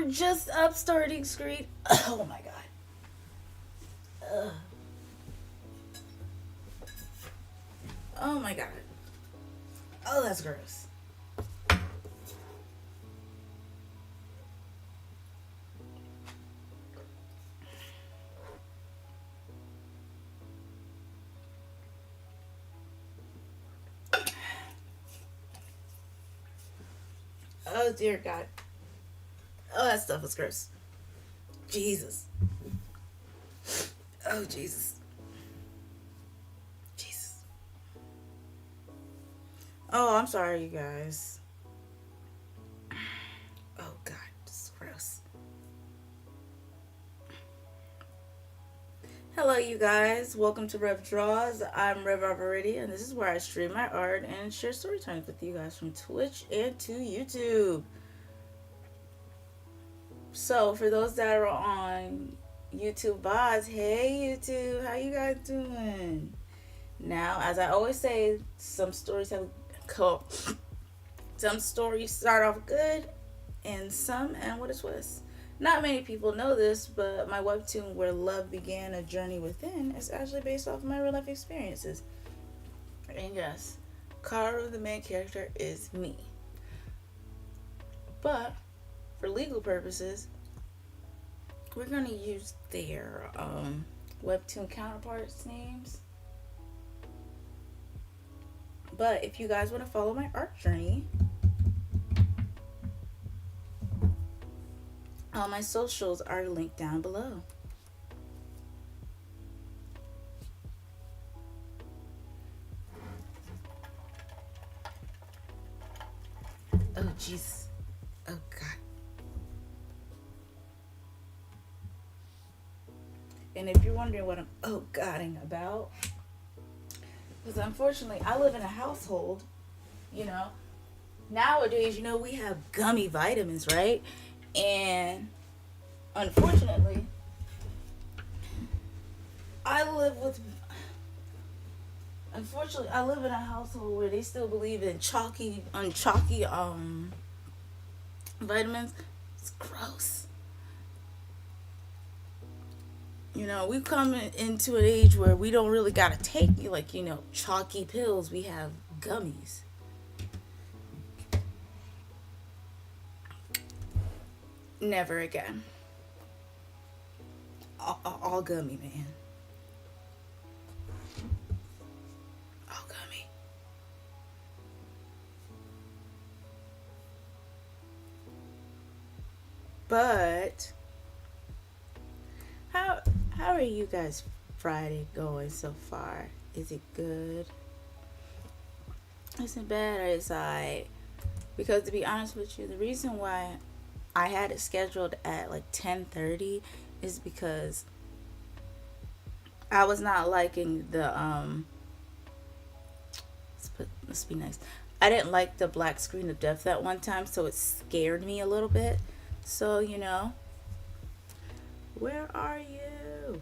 we're just up starting screen. Oh my god. Ugh. Oh my god. Oh, that's gross. Oh dear God. Oh, that stuff is gross. Jesus. Oh Jesus. Jesus. Oh, I'm sorry, you guys. Oh God, this is gross. Hello, you guys. Welcome to Rev Draws. I'm Rev Alvaredi, and this is where I stream my art and share story times with you guys from Twitch and to YouTube. So, for those that are on YouTube bots, hey YouTube, how you guys doing? Now, as I always say, some stories have co- some stories start off good, and some end with a twist. Not many people know this, but my webtoon Where Love Began a Journey Within is actually based off of my real life experiences. And yes, Karu, the main character, is me. But for legal purposes, we're going to use their webtoon counterparts' names. But if you guys want to follow my art journey, all my socials are linked down below. Oh, jeez. Oh, God. And if you're wondering what I'm godding about, because unfortunately I live in a household, you know, nowadays, you know, we have gummy vitamins, right? And unfortunately, I live with I live in a household where they still believe in chalky vitamins. It's gross. You know, we come into an age where we don't really gotta take like, you know, chalky pills. We have gummies. Never again. All gummy, man. All gummy. But how are you guys Friday going so far? Is it good? Isn't bad or is I? Because to be honest with you, the reason why I had it scheduled at like 10:30 is because I was not liking the let's be nice. I didn't like the black screen of death that one time, so it scared me a little bit. So, you know, where are you?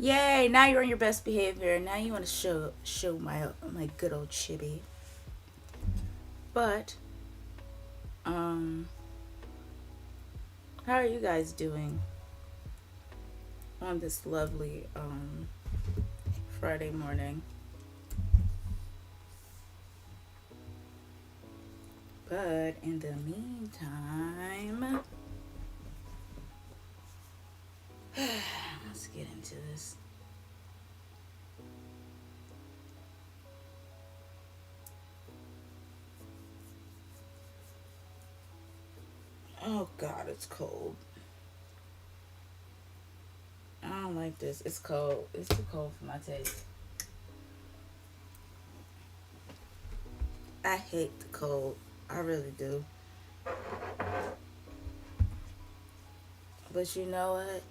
Yay, now you're on your best behavior. Now you want to show my good old chibi. But how are you guys doing on this lovely Friday morning? But in the meantime, let's get into this. Oh God, it's cold. I don't like this. It's cold. It's too cold for my taste. I hate the cold. I really do. But you know what?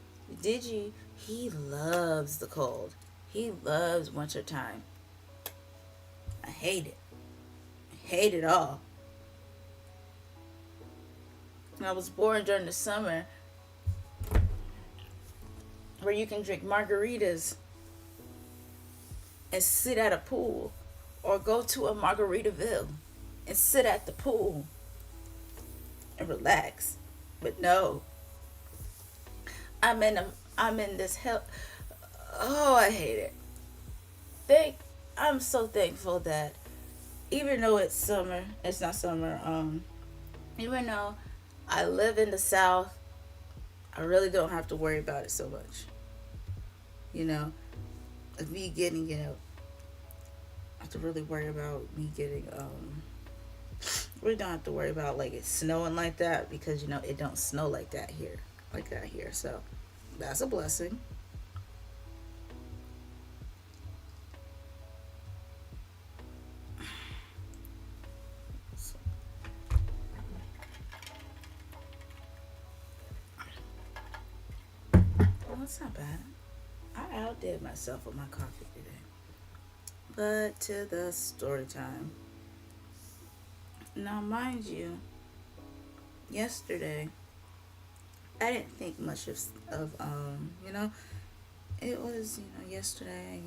Digi, he loves the cold. He loves winter time. I hate it. I hate it all. I was born during the summer where you can drink margaritas and sit at a pool or go to a Margaritaville and sit at the pool and relax. But no, I'm in a I'm in this hell. Oh, I hate it. Thank I'm so thankful that even though it's summer, it's not summer. Even though I live in the South, I really don't have to worry about it so much. You know, of me getting I have to really worry about me getting really don't have to worry about like it snowing like that because it don't snow like that here. So that's a blessing. So, well, that's not bad. I outdid myself with my coffee today. But to the story time. Now, mind you, yesterday I didn't think much of it was yesterday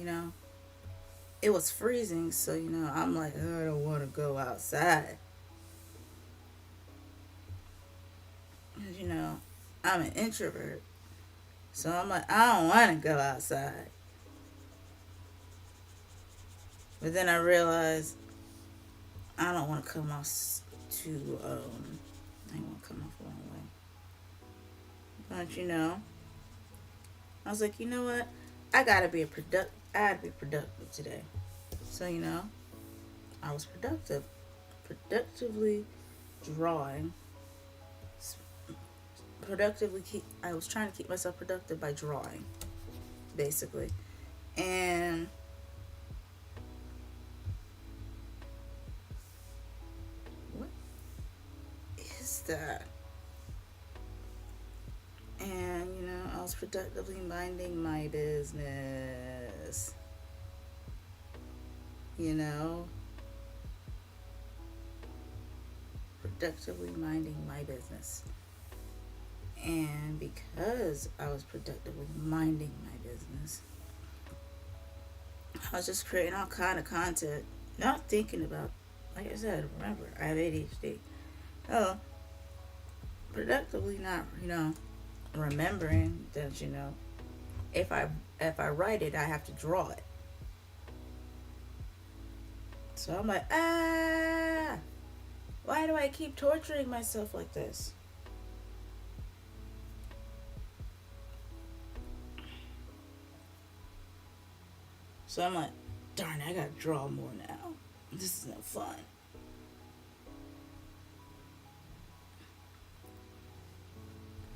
it was freezing, so I'm like, oh, I don't want to go outside. 'Cause, I'm an introvert, so I'm like, I don't want to go outside. But then I realized I don't want to come off too I don't want to come off the wrong way. But I was like, you know what? I gotta be productive today. So I was productively drawing. I was trying to keep myself productive by drawing, basically. And what is that? And I was productively minding my business. You know, productively minding my business. And because I was productively minding my business, I was just creating all kind of content, not thinking about. Like I said, remember I have ADHD. Oh, productively not remembering that if I write it, I have to draw it. So I'm like, why do I keep torturing myself like this? So I'm like, darn, I gotta draw more now. This is no fun.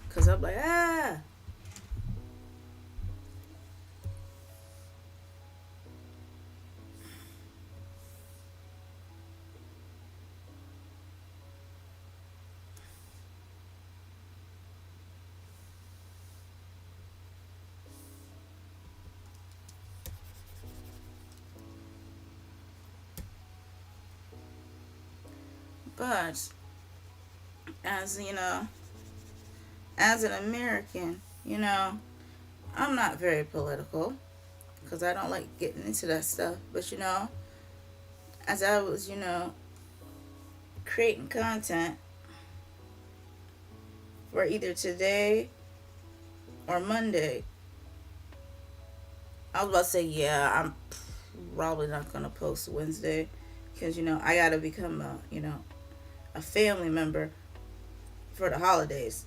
Cause I'm like, but as as an American, I'm not very political because I don't like getting into that stuff. But as I was, creating content for either today or Monday, I was about to say, yeah, I'm probably not gonna post Wednesday because I gotta become a family member for the holidays.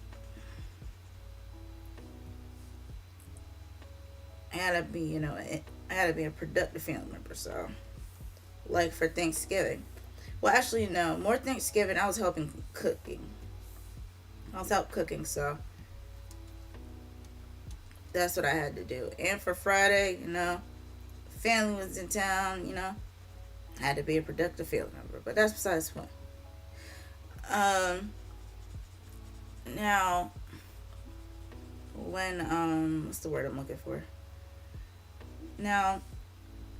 I gotta be I gotta be a productive family member. So like for Thanksgiving, well actually no, more Thanksgiving. I was helping cooking. I was out cooking, so that's what I had to do. And for Friday, family was in town. I had to be a productive family member. But that's besides the point. Um, Now when what's the word I'm looking for? Now,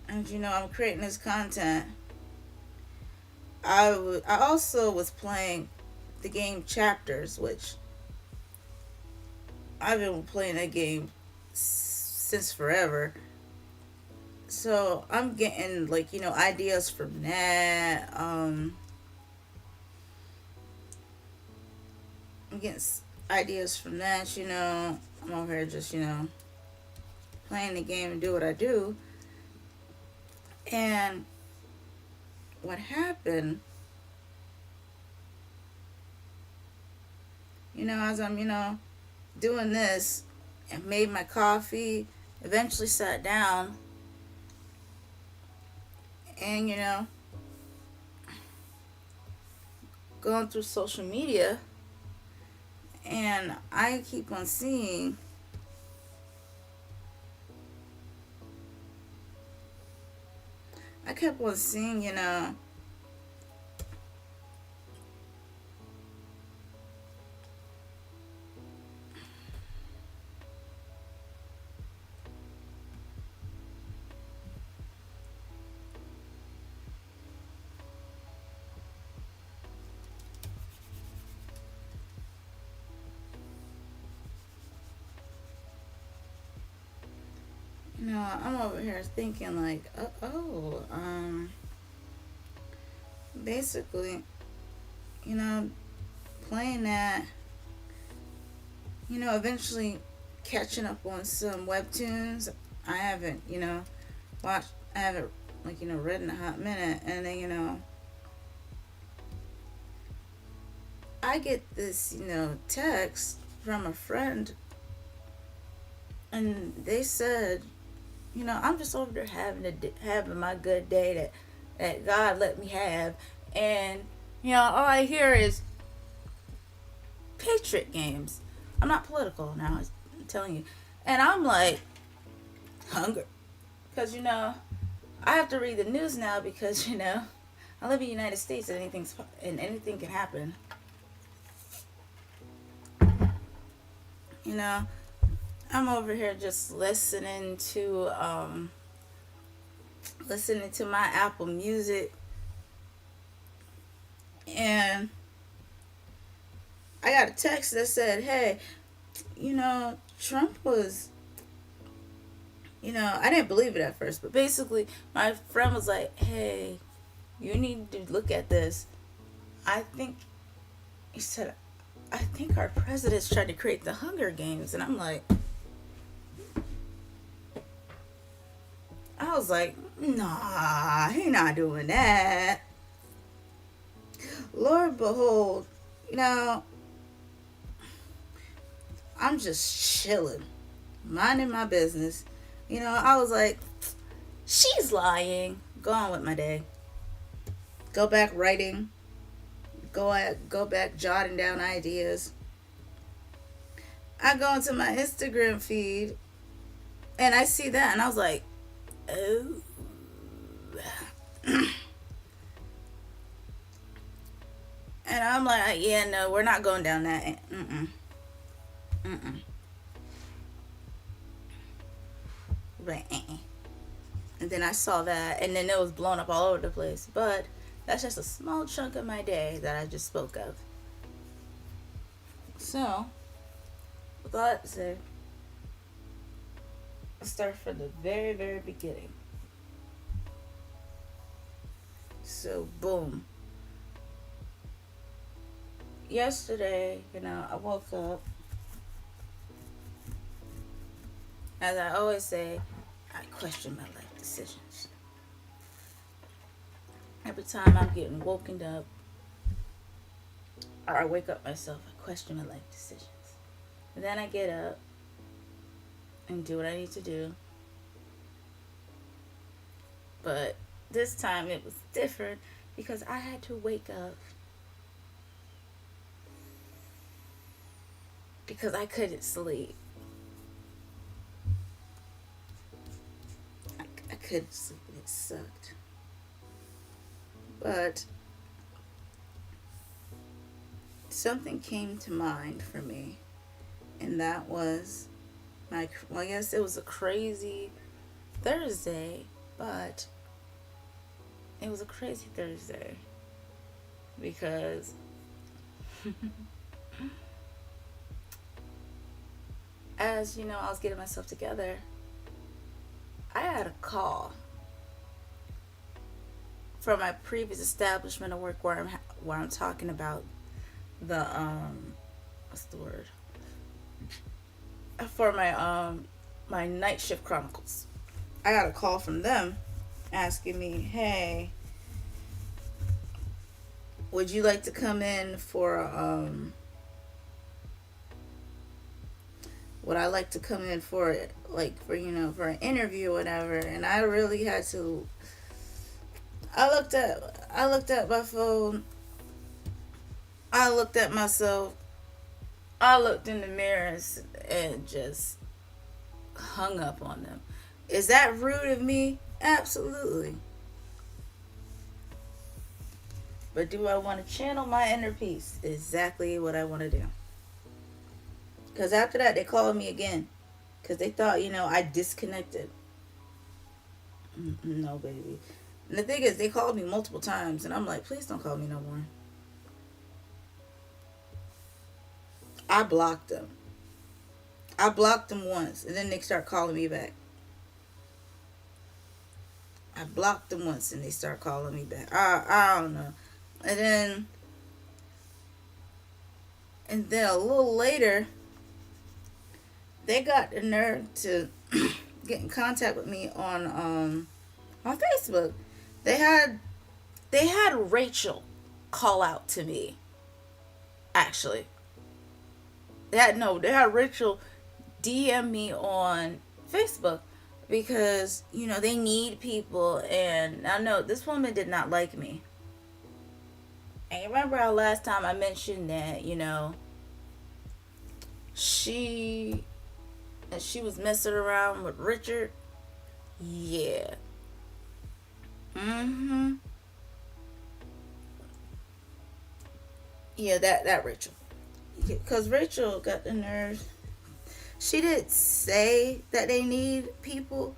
and I'm creating this content. I also was playing the game Chapters, which I've been playing that game since forever. So I'm getting like, ideas from that. I'm getting ideas from that. I'm over here just playing the game and do what I do. And what happened, as I'm doing this and made my coffee, eventually sat down and going through social media, and I keep on seeing I kept on seeing, I'm over here thinking like, basically, you know, playing that, eventually catching up on some webtoons. I haven't, watched, I haven't, like, read in a hot minute. And then, I get this, text from a friend, and they said, I'm just over there having my good day that God let me have, and all I hear is Patriot games. I'm not political now, I'm telling you, and I'm like hunger, because I have to read the news now because I live in the United States, and anything can happen. You know, I'm over here just listening to my Apple Music, and I got a text that said, "Hey, Trump was." I didn't believe it at first, but basically, my friend was like, "Hey, you need to look at this. I think," he said, "I think our president's trying to create the Hunger Games," and I'm like, I was like, "Nah, he not doing that." Lord behold, you know, I'm just chilling, minding my business. I was like, she's lying. Go on with my day. Go back writing. Go back jotting down ideas. I go into my Instagram feed and I see that, and I was like, oh. And I'm like, yeah, no, we're not going down that. Mm-mm. Mm-mm. Right. And then I saw that, and then it was blown up all over the place. But that's just a small chunk of my day that I just spoke of. So, with all that to say, let's start from the very, very beginning. So, boom. Yesterday, I woke up. As I always say, I question my life decisions. Every time I'm getting woken up, or I wake up myself, I question my life decisions. And then I get up and do what I need to do. But this time it was different because I had to wake up because I couldn't sleep. I couldn't sleep, and it sucked. But something came to mind for me, and that was well, yes, it was a crazy Thursday, but it was a crazy Thursday because as I was getting myself together, I had a call from my previous establishment of work where I'm talking about the what's the word for my night shift chronicles. I got a call from them asking me, "Hey, would you like to come in for would I like to come in for like for for an interview or whatever?" And I really had to. I looked at my phone. I looked at myself. I looked in the mirrors and just hung up on them. Is that rude of me? Absolutely. But do I want to channel my inner peace? Exactly what I want to do. Because after that, they called me again. Because they thought, I disconnected. No, baby. And the thing is, they called me multiple times. And I'm like, please don't call me no more. I blocked them. I blocked them once. And then they start calling me back. I blocked them once and they start calling me back. I don't know. And then a little later, they got the nerve to get in contact with me on Facebook. They had Rachel call out to me. Actually, they had Rachel DM me on Facebook because they need people, and I know this woman did not like me. And you remember how last time I mentioned that she was messing around with Richard? Yeah. Yeah, that Rachel. Because Rachel got the nerve. She didn't say that they need people.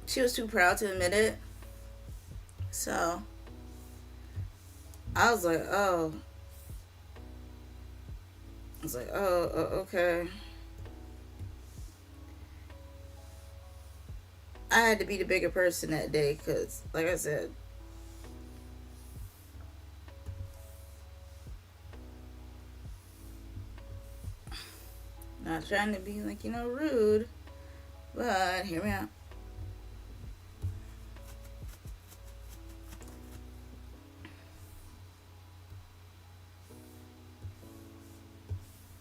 She was too proud to admit it. So I was like, oh. Okay. I had to be the bigger person that day because, like I said, not trying to be like, rude, but hear me out.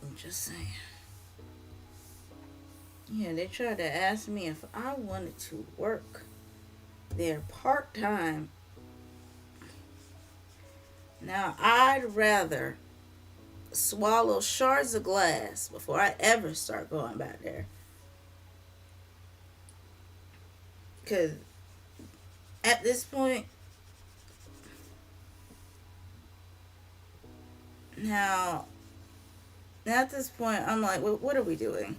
I'm just saying. Yeah, they tried to ask me if I wanted to work there part-time. Now, I'd rather swallow shards of glass before I ever start going back there. Because at this point, now at this point, I'm like, what are we doing?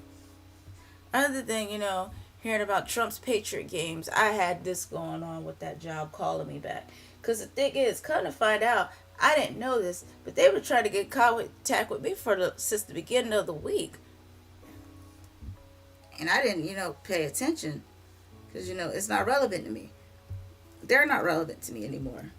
Other than, hearing about Trump's Patriot games, I had this going on with that job calling me back. Because the thing is, come to find out, I didn't know this, but they were trying to get contact with me since the beginning of the week. And I didn't, pay attention. Because, it's not relevant to me. They're not relevant to me anymore.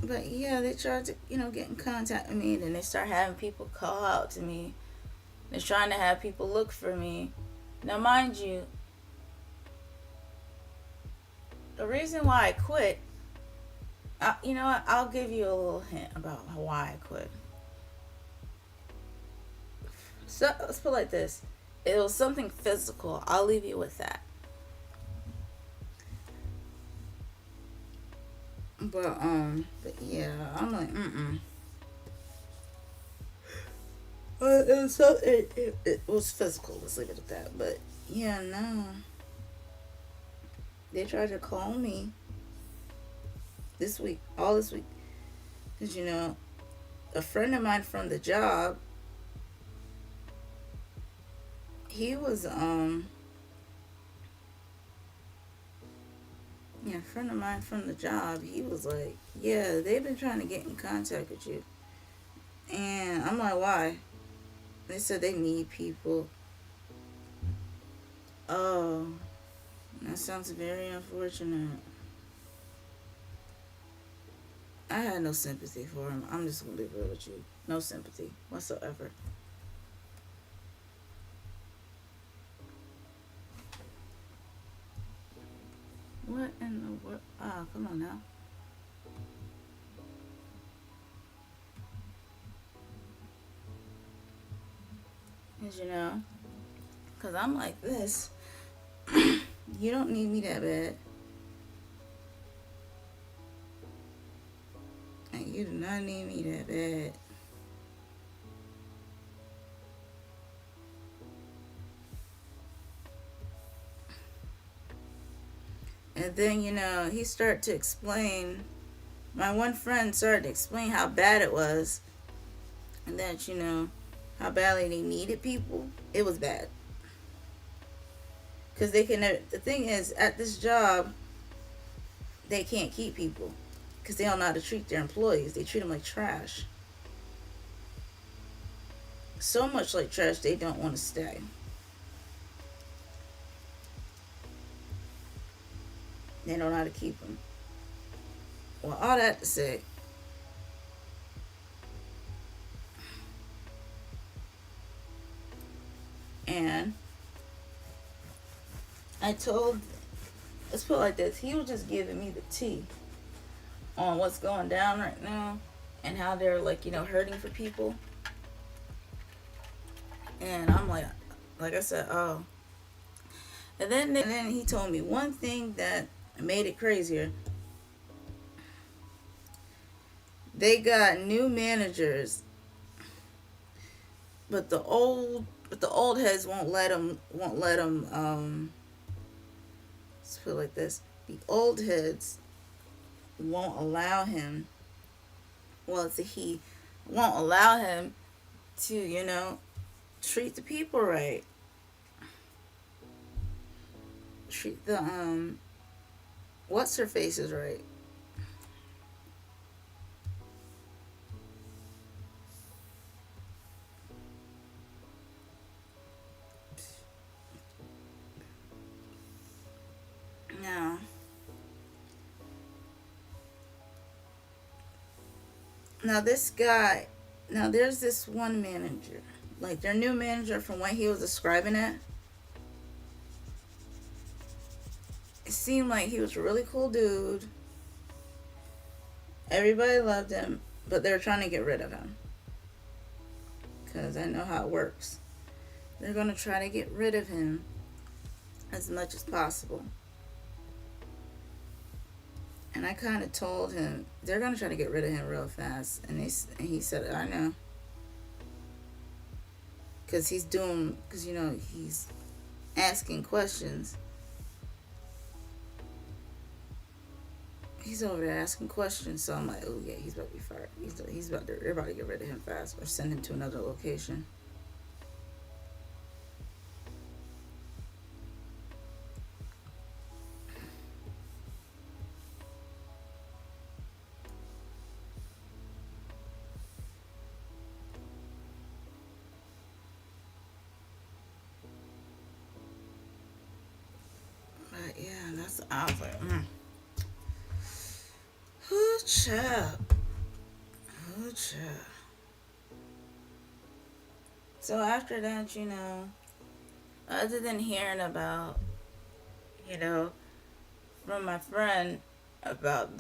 But yeah, they tried to, get in contact with me. And then they start having people call out to me. They're trying to have people look for me. Now, mind you, the reason why I quit, you know what? I'll give you a little hint about why I quit. So let's put it like this. It was something physical. I'll leave you with that. But yeah, I'm like, it was physical. Let's leave it at that. But yeah, no. They tried to call me all this week. Because, a friend of mine from the job, he was, a friend of mine from the job, he was like, yeah, they've been trying to get in contact with you. And I'm like, why? They said they need people. Oh, that sounds very unfortunate. I had no sympathy for him. I'm just gonna be real with you. No sympathy whatsoever. What in the world? Oh, come on now. Cause cause I'm like this. You don't need me that bad, and you do not need me that bad. And then he started to explain. My one friend started to explain how bad it was, and that how badly they needed people. It was bad because they can. The thing is, at this job, they can't keep people because they don't know how to treat their employees. They treat them like trash. So much like trash, they don't want to stay. They don't know how to keep them. Well, all that to say, and I told, let's put it like this, he was just giving me the tea on what's going down right now and how they're like, hurting for people. And I'm like I said, oh. And then he told me one thing that made it crazier. They got new managers, but the old heads won't let them let's put it like this. The old heads won't allow him, well, it's a he, won't allow him to, treat the people right. Treat the what's her faces right. Now, this guy, now there's this one manager, like their new manager, from what he was describing it. It seemed like he was a really cool dude. Everybody loved him, but they're trying to get rid of him. Because I know how it works. They're going to try to get rid of him as much as possible. And I kind of told him, they're going to try to get rid of him real fast. And he said, I know. Because he's asking questions. He's over there asking questions, so I'm like, oh yeah, he's about to be fired. They're about to get rid of him fast or send him to another location. But yeah, I was like, oh child, oh child. So after that, other than hearing about, you know, from my friend about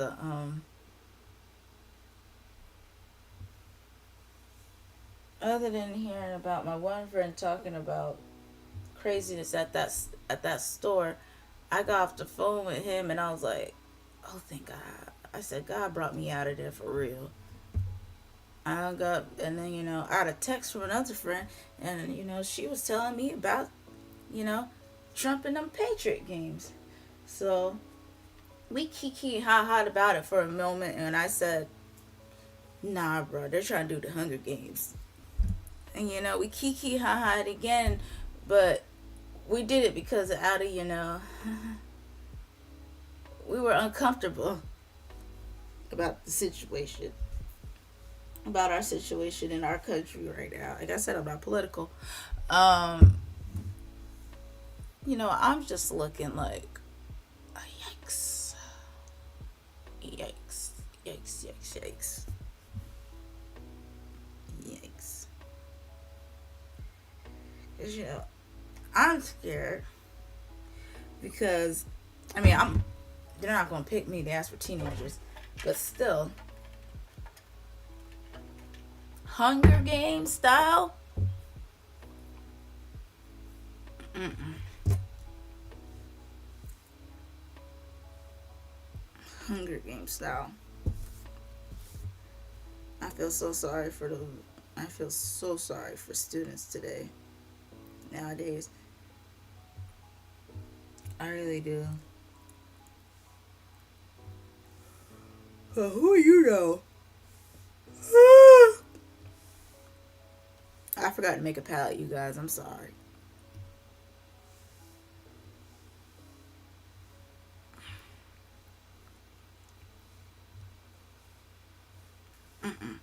other than hearing about my one friend talking about craziness at that store, I got off the phone with him and I was like, oh, thank God. I said, God brought me out of there for real. I hung up, and then, I had a text from another friend, and, she was telling me about, you know, Trump and them Patriot games. So we kiki ha ha about it for a moment, and I said, nah, bro, they're trying to do the Hunger Games. And, we kiki ha ha it again, but we did it because out of, we were uncomfortable about the situation. about our situation in our country right now. Like I said, I'm not political. Um, I'm just looking like, yikes, yikes, yikes, yikes, yikes, yikes. Cause I'm scared because, they're not gonna pick me. They ask for teenagers, but still, Hunger Games style. Mm-mm. Hunger Games style. I feel so sorry for the. I feel so sorry for students today. Nowadays, I really do. Who you know? I forgot to make a palette, you guys. I'm sorry. Mm-mm.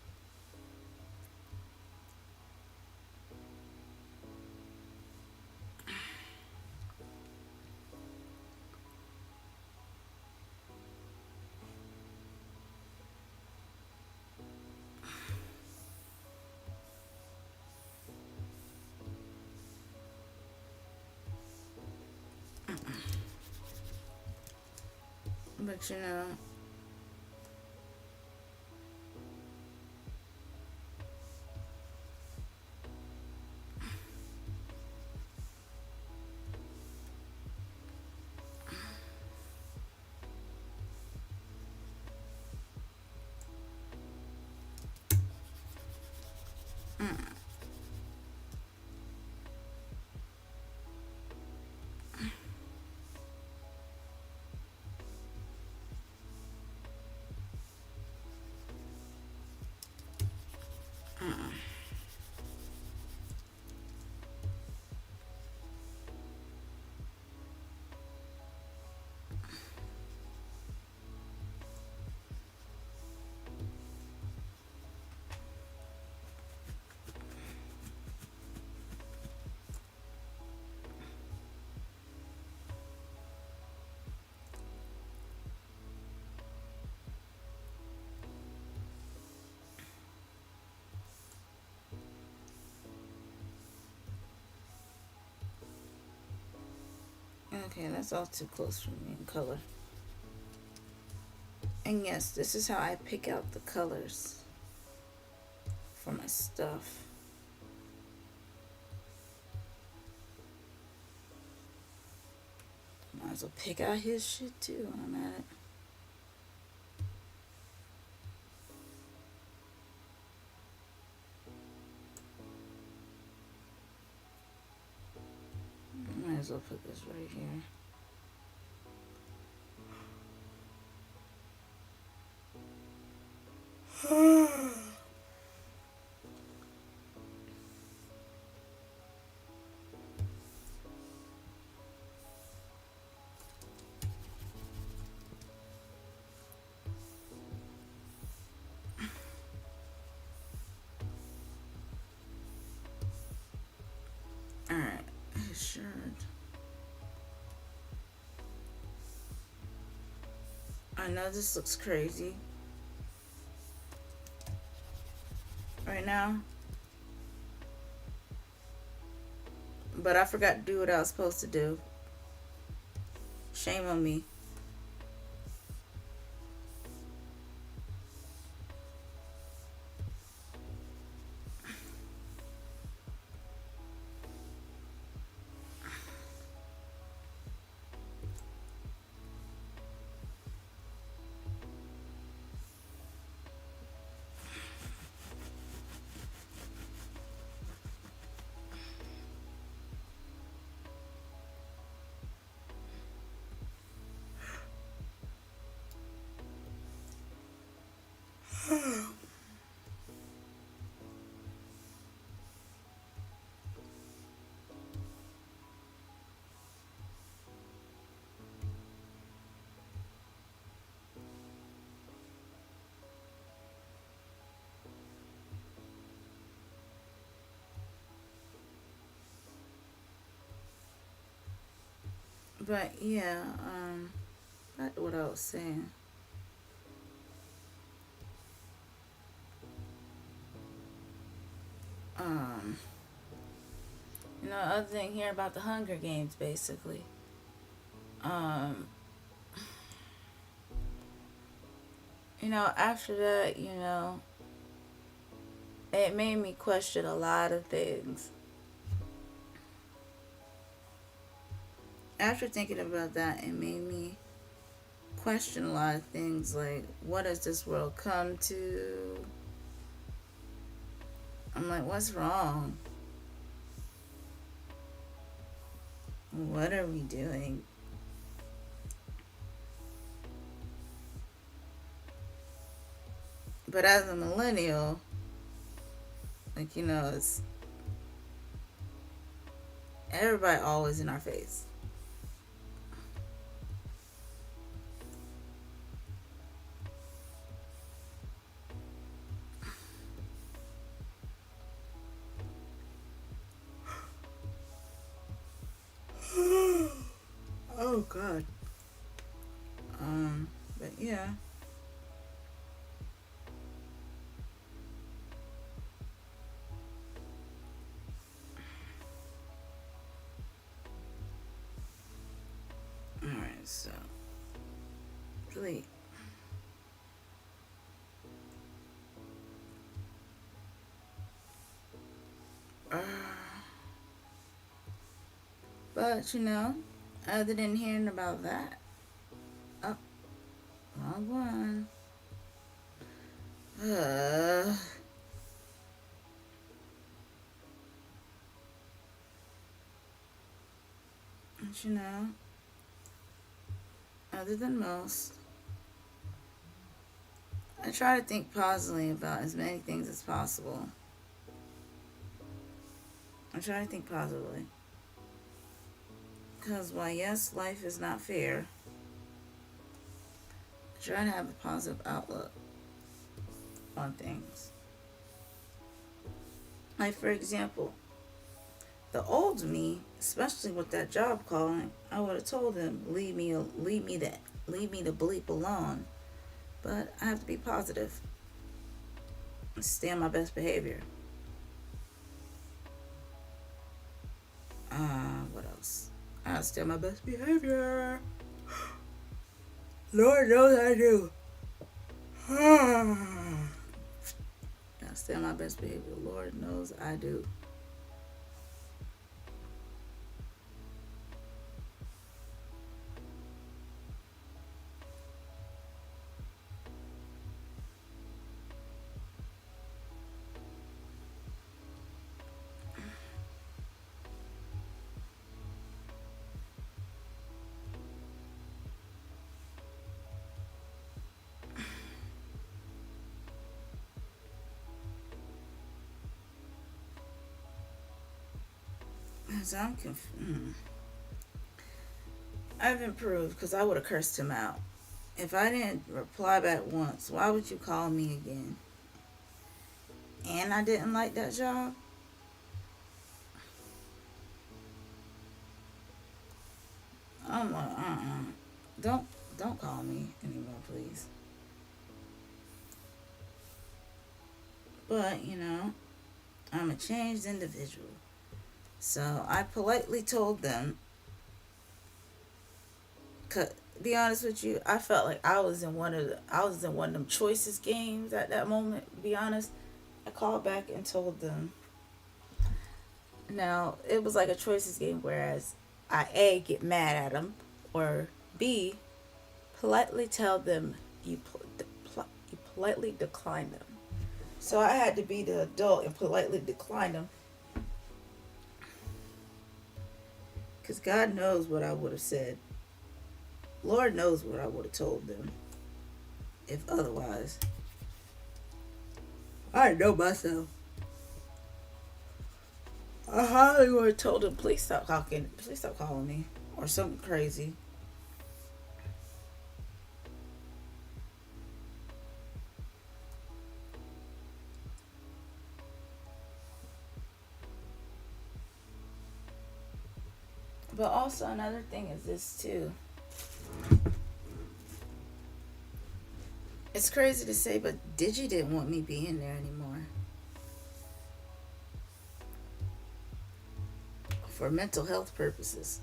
But mm, mm. Okay, that's all too close for me in color. And yes, this is how I pick out the colors for my stuff. Might as well pick out his shit too when I'm at it. Might as well put this right here. Alright, his shirt. I know this looks crazy right now, but I forgot to do what I was supposed to do. Shame on me. But yeah, back to what I was saying. Um, other thing here about the Hunger Games, basically. Um, after that, it made me question a lot of things. After thinking about that, it made me question a lot of things like, what has this world come to? I'm like, what's wrong? What are we doing? But as a millennial, like, it's everybody always in our face. Oh, God. But yeah. Alright, so. Really. Uh, but, other than hearing about that. Oh, wrong one. Uh, but, other than most, I try to think positively about as many things as possible. I try to think positively. Because while yes, life is not fair, I try to have a positive outlook on things. Like, for example, the old me, especially with that job calling, I would have told him, leave me the bleep alone. But I have to be positive and stay on my best behavior. What else? I have to stay on my best behavior. Lord knows I do. I stay on my best behavior. Lord knows I do. So I'm confused. I've improved because I would have cursed him out. If I didn't reply back once, why would you call me again? And I didn't like that job? I'm like, Don't don't call me anymore, please. But, I'm a changed individual. So I politely told them, to be honest with you, I felt like I was in one of them choices games at that moment, to be honest. I called back and told them. Now, it was like a choices game, whereas I A, get mad at them, or B, politely tell them you politely decline them. So I had to be the adult and politely decline them. Because God knows what I would have said. Lord knows what I would have told them if otherwise. I know myself. I highly would have told them, please stop talking, please stop calling me, or something crazy. But also, also another thing is this too. It's crazy to say, but Digi didn't want me being there anymore. For mental health purposes.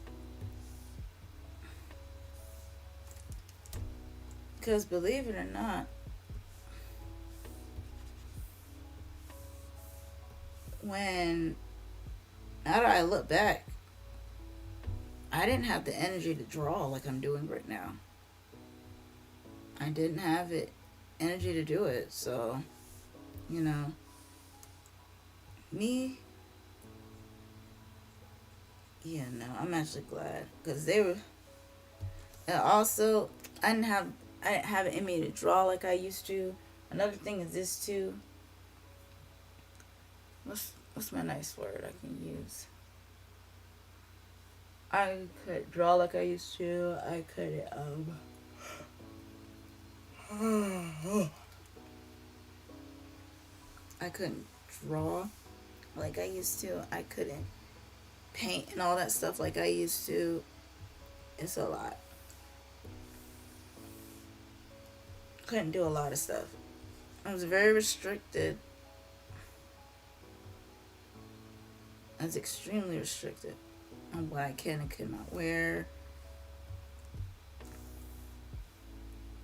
Because believe it or not, when, now that I look back, I didn't have the energy to draw like I'm doing right now. I didn't have it energy to do it. So, you know, me, yeah, no, I'm actually glad because they were. And also, I didn't have it in me to draw like I used to. Another thing is this too. What's my nice word I can use? I could draw like I used to. I could I couldn't draw like I used to. I couldn't paint and all that stuff like I used to. It's a lot. Couldn't do a lot of stuff. I was very restricted. I was extremely restricted on what I can and cannot wear.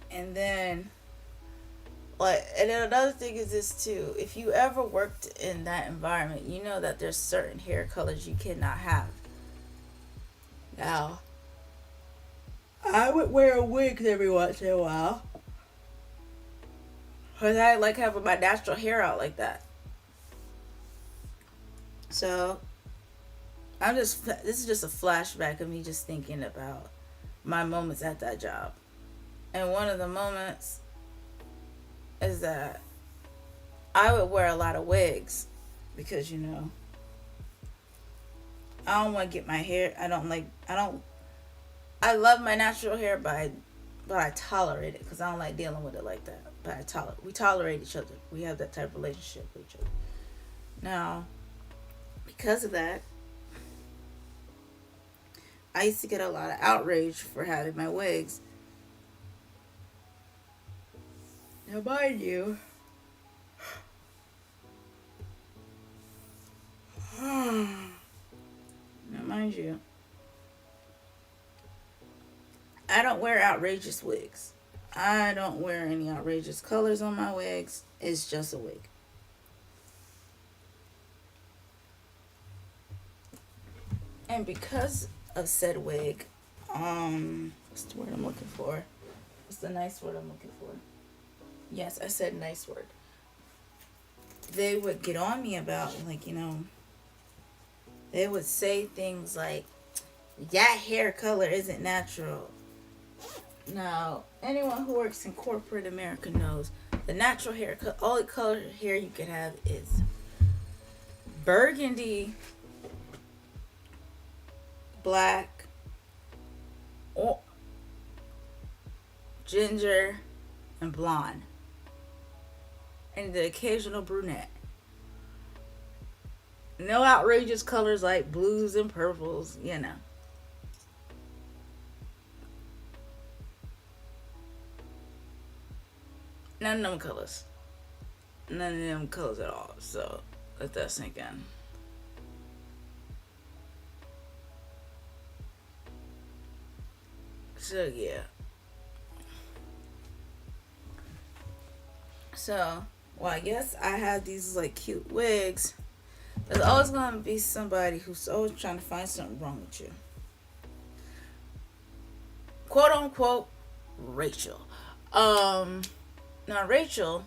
And then, and then another thing is this too. If you ever worked in that environment, you know that there's certain hair colors you cannot have. Now, I would wear a wig every once in a while. Because I like having my natural hair out like that. So, this is just a flashback of me just thinking about my moments at that job. And one of the moments is that I would wear a lot of wigs because, I don't want to get my hair, I love my natural hair, but I tolerate it because I don't like dealing with it like that. But we tolerate each other. We have that type of relationship with each other. Now, because of that, I used to get a lot of outrage for having my wigs. Now, mind you, I don't wear outrageous wigs. I don't wear any outrageous colors on my wigs. It's just a wig. And because of said wig, what's the word I'm looking for? What's the nice word I'm looking for? Yes, I said nice word. They would get on me about, they would say things like, that hair color isn't natural. Now, anyone who works in corporate America knows the natural hair, only color hair you can have is burgundy, black, or ginger, and blonde. And the occasional brunette. No outrageous colors like blues and purples, None of them colors. None of them colors at all. So, let that sink in. So, yeah. So, I guess I have these, cute wigs. There's always going to be somebody who's always trying to find something wrong with you. Quote, unquote, Rachel. Now, Rachel,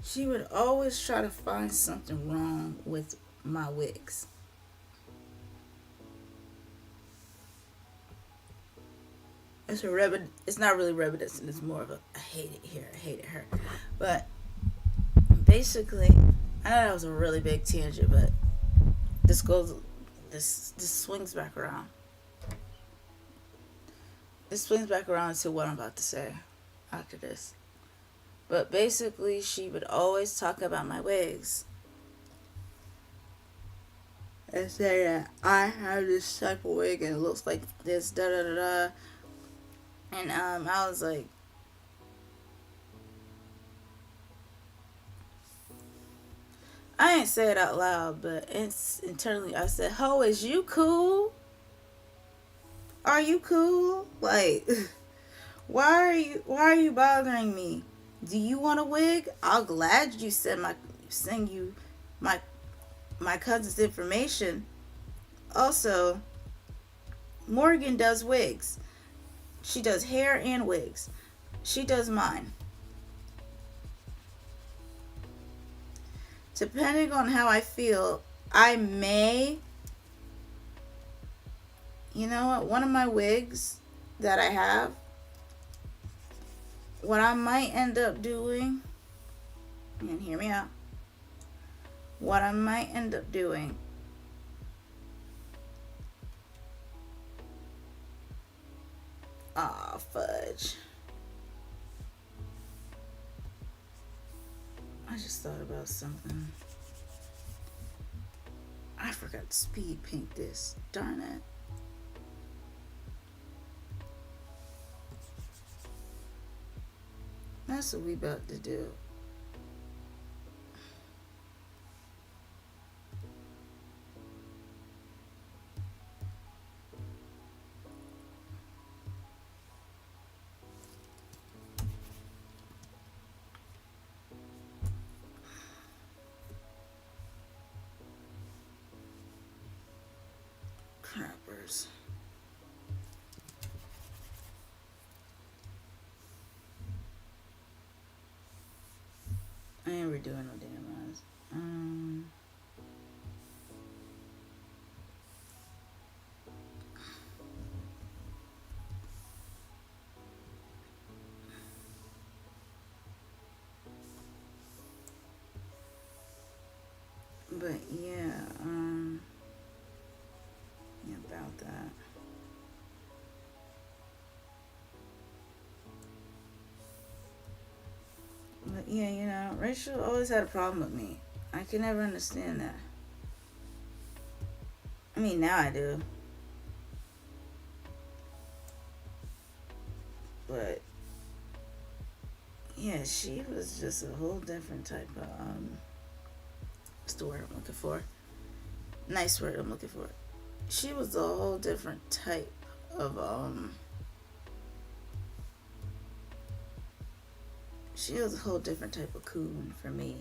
she would always try to find something wrong with my wigs. It's not really reminiscent. It's more of a I hate it here, I hate it her. But basically, I know that was a really big tangent, but this swings back around. This swings back around to what I'm about to say after this. But basically, she would always talk about my wigs. and say that I have this type of wig and it looks like this, da da da da. And I was like, I ain't say it out loud, but it's internally I said, "Ho, is you cool? Are you cool? Like, why are you bothering me? Do you want a wig? I'll glad you send you my my cousin's information. Also, Morgan does wigs. She does hair and wigs. She does mine. Depending on how I feel, I may, you know what, one of my wigs that I have, what I might end up doing, and hear me out, what I might end up doing, aw, fudge. I just thought about something. I forgot to speed paint this. Darn it. That's what we about to do. Crappers. I ain't redoing no damn eyes. But yeah, about that. But yeah, Rachel always had a problem with me. I could never understand that. I mean, now I do. But yeah, she was just a whole different type of what's the word I'm looking for? Nice word I'm looking for. She was a whole different type of she was a whole different type of coon for me.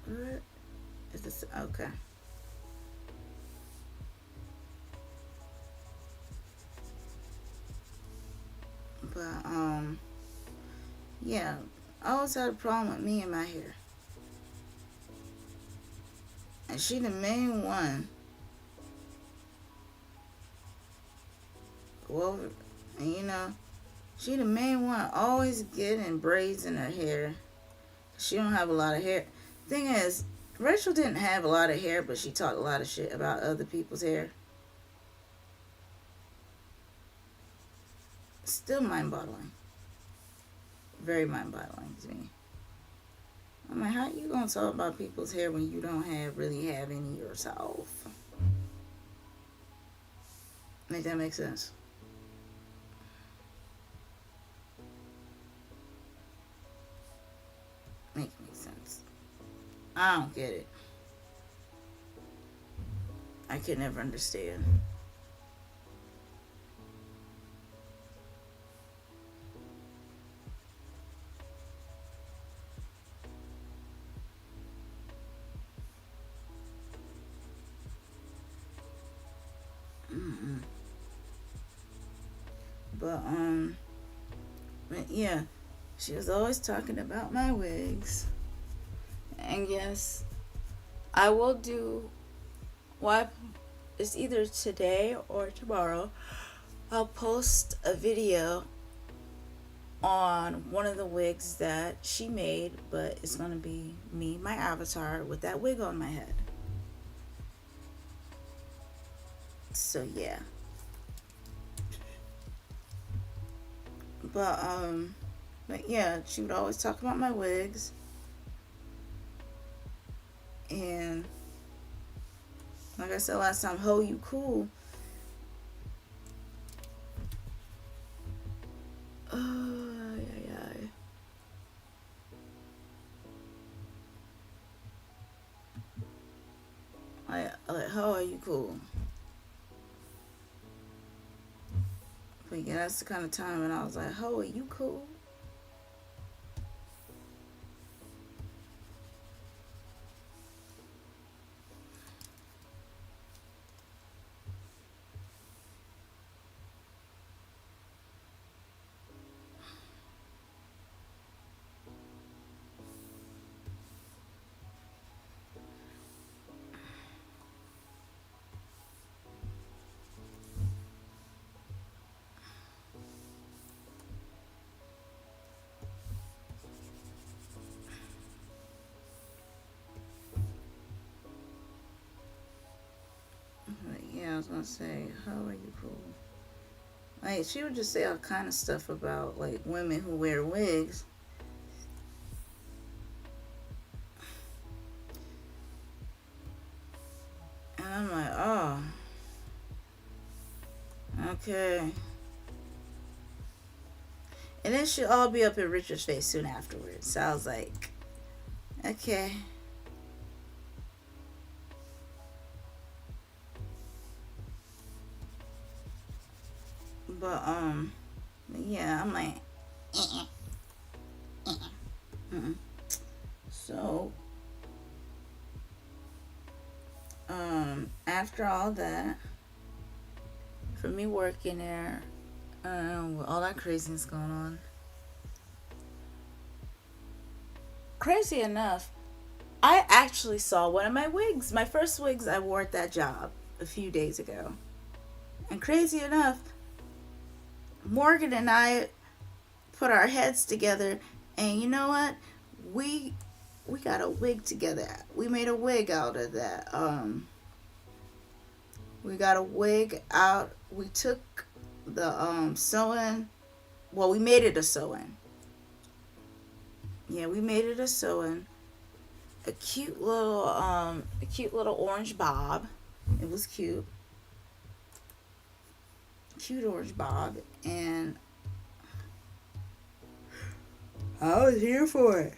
What is this? Okay. But yeah, I always had a problem with me and my hair, and she the main one. Well, and she the main one always getting braids in her hair. She don't have a lot of hair. Thing is, Rachel didn't have a lot of hair, but she talked a lot of shit about other people's hair. Still mind-boggling. Very mind-boggling to me. I'm like, how you gonna talk about people's hair when you don't really have any yourself? Make that make sense? Make sense. I don't get it. I could never understand. Mm-mm. But but yeah, she was always talking about my wigs. And yes, I will do what it's either today or tomorrow. I'll post a video on one of the wigs that she made, but it's gonna be me, my avatar, with that wig on my head. So yeah. But but yeah, she would always talk about my wigs. And like I said last time, ho, you cool. Oh, yeah. I like, how are you cool? But yeah, that's the kind of time when I was like, ho, are you cool? But yeah, I was gonna say, how are you cool? Like she would just say all kind of stuff about like women who wear wigs. And I'm like, oh, okay. And then she'll all be up in Richard's face soon afterwards. So I was like, okay. But yeah, I'm like, mm-mm. So after all that, for me working there, with all that craziness going on, crazy enough, I actually saw one of my wigs, my first wigs I wore at that job a few days ago. And crazy enough, Morgan and I put our heads together, and you know what? We we got a wig together. We made a wig out of that. We got a wig out. We took the sewing. Well, we made it a sewing. Yeah, we made it a sewing. A cute little orange bob. It was cute. Cute orange bob, and I was here for it.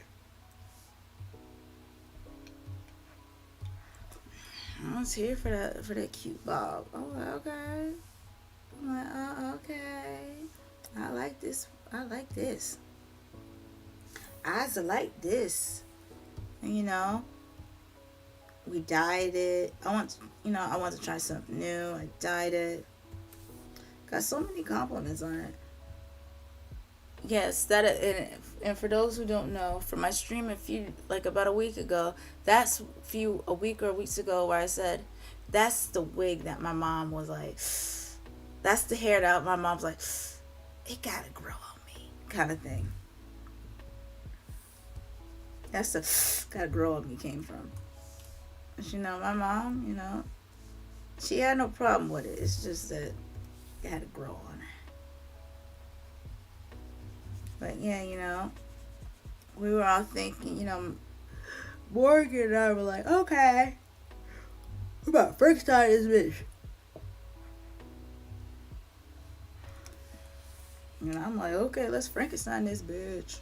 I was here for that cute bob. Oh, okay. I'm like, oh, okay. I like this. I like this. I like this. And, we dyed it. I want to try something new. I dyed it. Got so many compliments on it. Yes, and for those who don't know, for my stream about a week ago, that's a week or weeks ago where I said, that's the wig that my mom was like, that's the hair that my mom's like, it gotta grow on me, kind of thing. That's the gotta grow on me came from. But, my mom, she had no problem with it. It's just that it had to grow on her. But yeah, we were all thinking, Morgan and I were like, okay, we about Frankenstein this bitch. I'm like, okay, let's Frankenstein this bitch.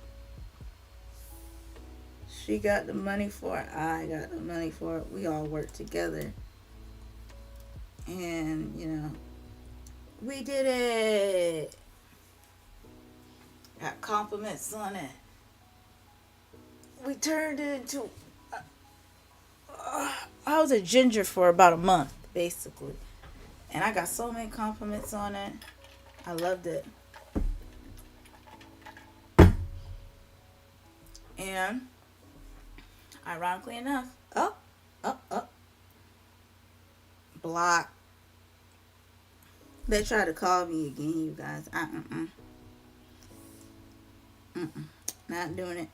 She got the money for it. I got the money for it. We all worked together. And, we did it. Got compliments on it. We turned it into. I was a ginger for about a month, basically. And I got so many compliments on it. I loved it. And, ironically enough, block. They tried to call me again, you guys. Not doing it.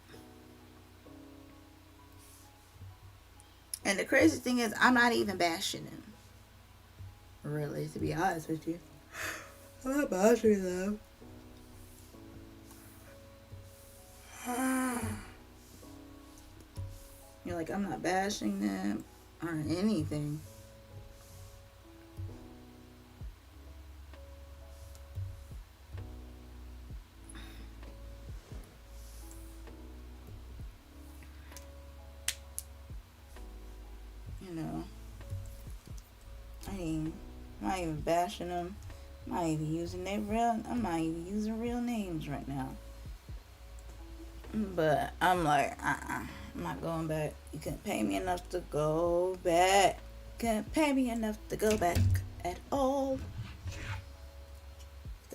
And the crazy thing is, I'm not even bashing them. Really, to be honest with you. I'm not bashing them. You're like, I'm not bashing them or anything. You know, I'm not even bashing them. I'm not even using their real. I'm not even using real names right now. But I'm like, I'm not going back. You couldn't pay me enough to go back. Couldn't pay me enough to go back at all.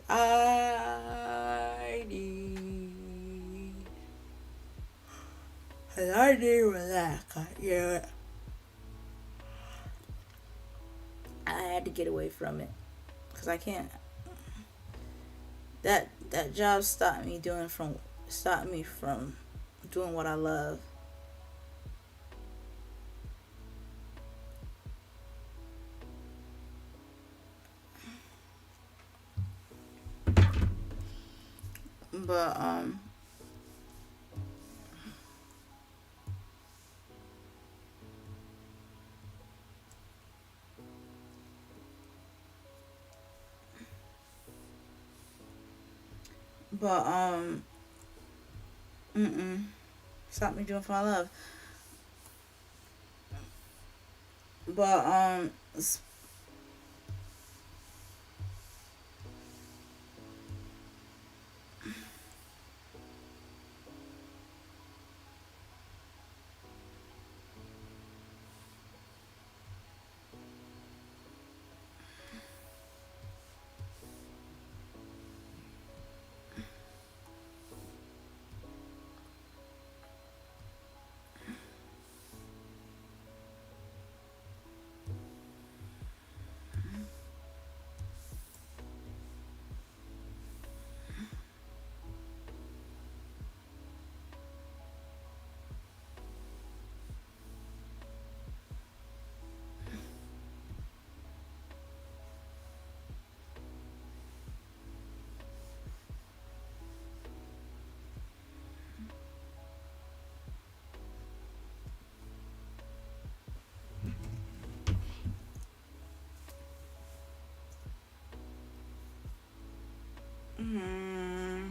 I need. And I need relax. Yeah. I had to get away from it. Because I can't. That job stopped me from doing what I love. But but mm stop me doing what I love. But mm,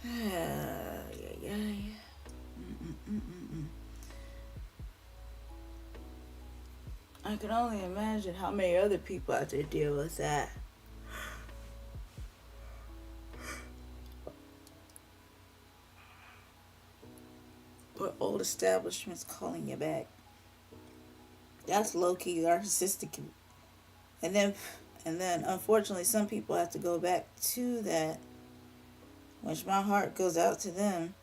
yeah, yeah. I can only imagine how many other people out there deal with that. Or old establishments calling you back. That's low key narcissistic. And then unfortunately some people have to go back to that, which my heart goes out to them.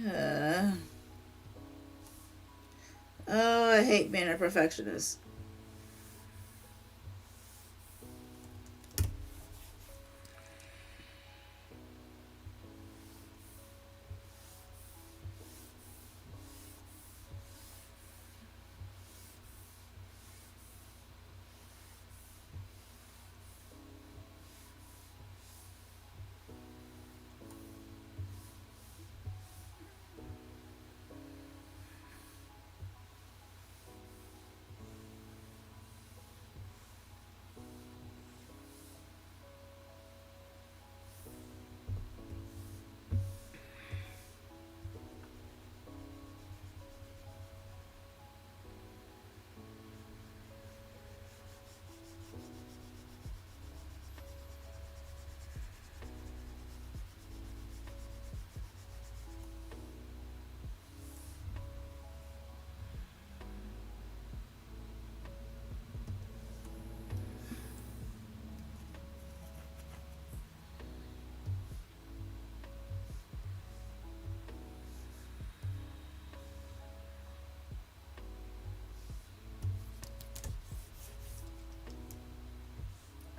Uh, oh, I hate being a perfectionist.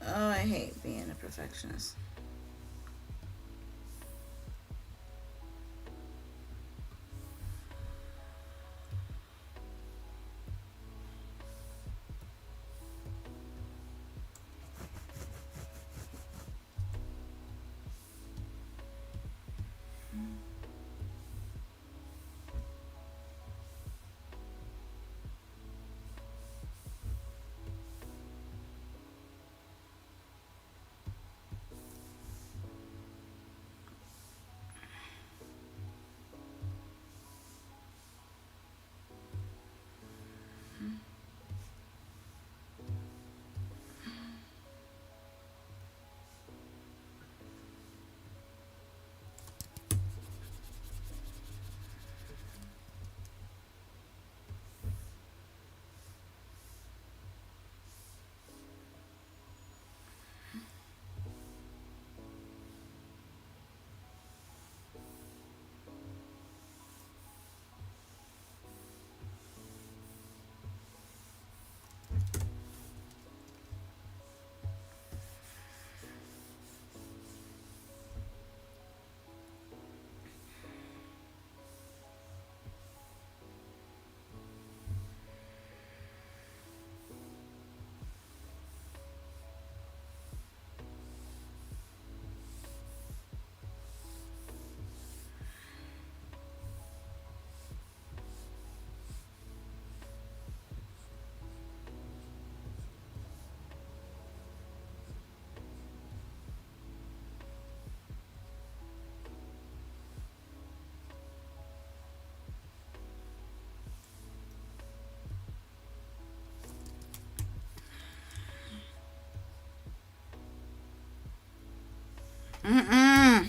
Oh, I hate being a perfectionist. Mm-mm.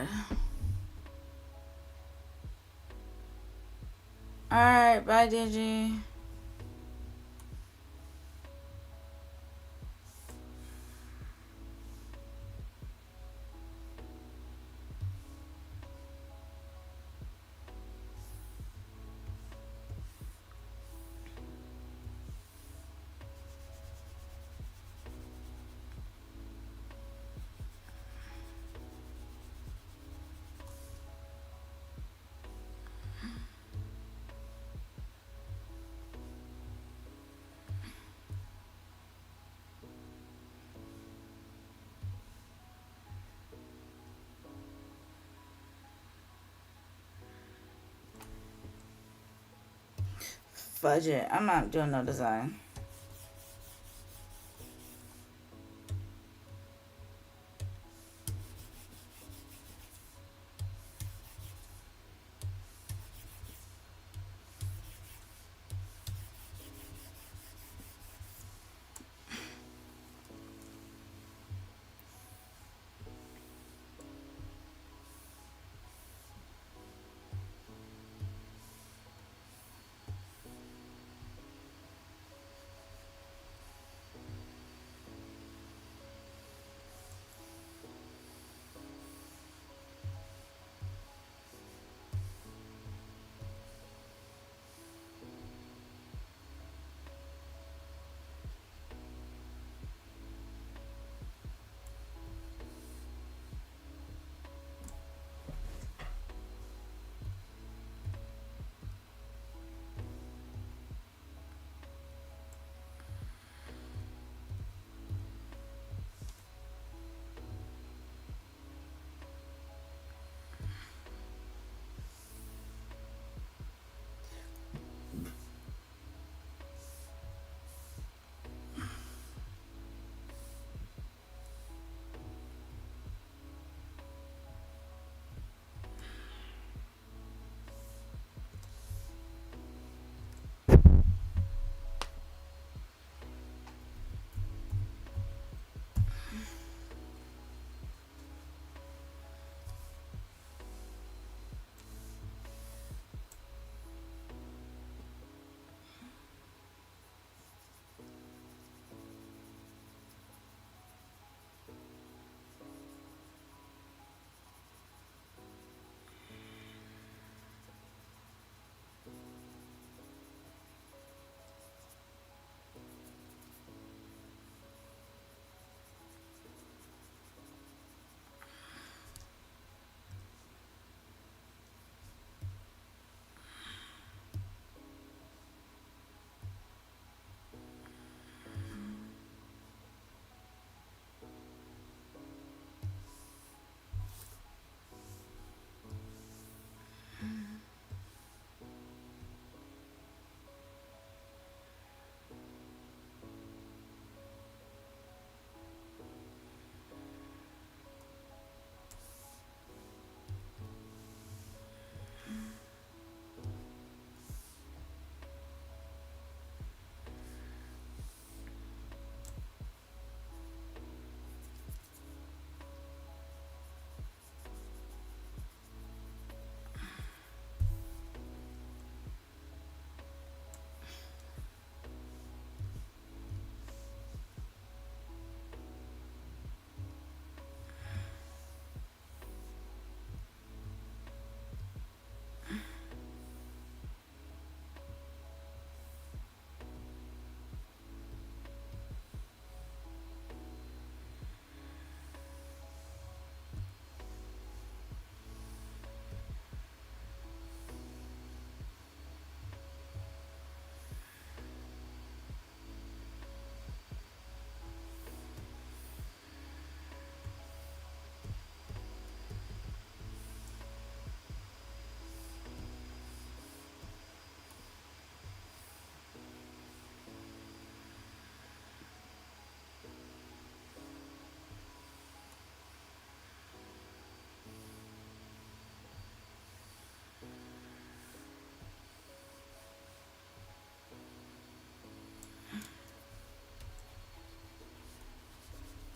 God. Alright, bye, Digi. Fudge it. I'm not doing no design.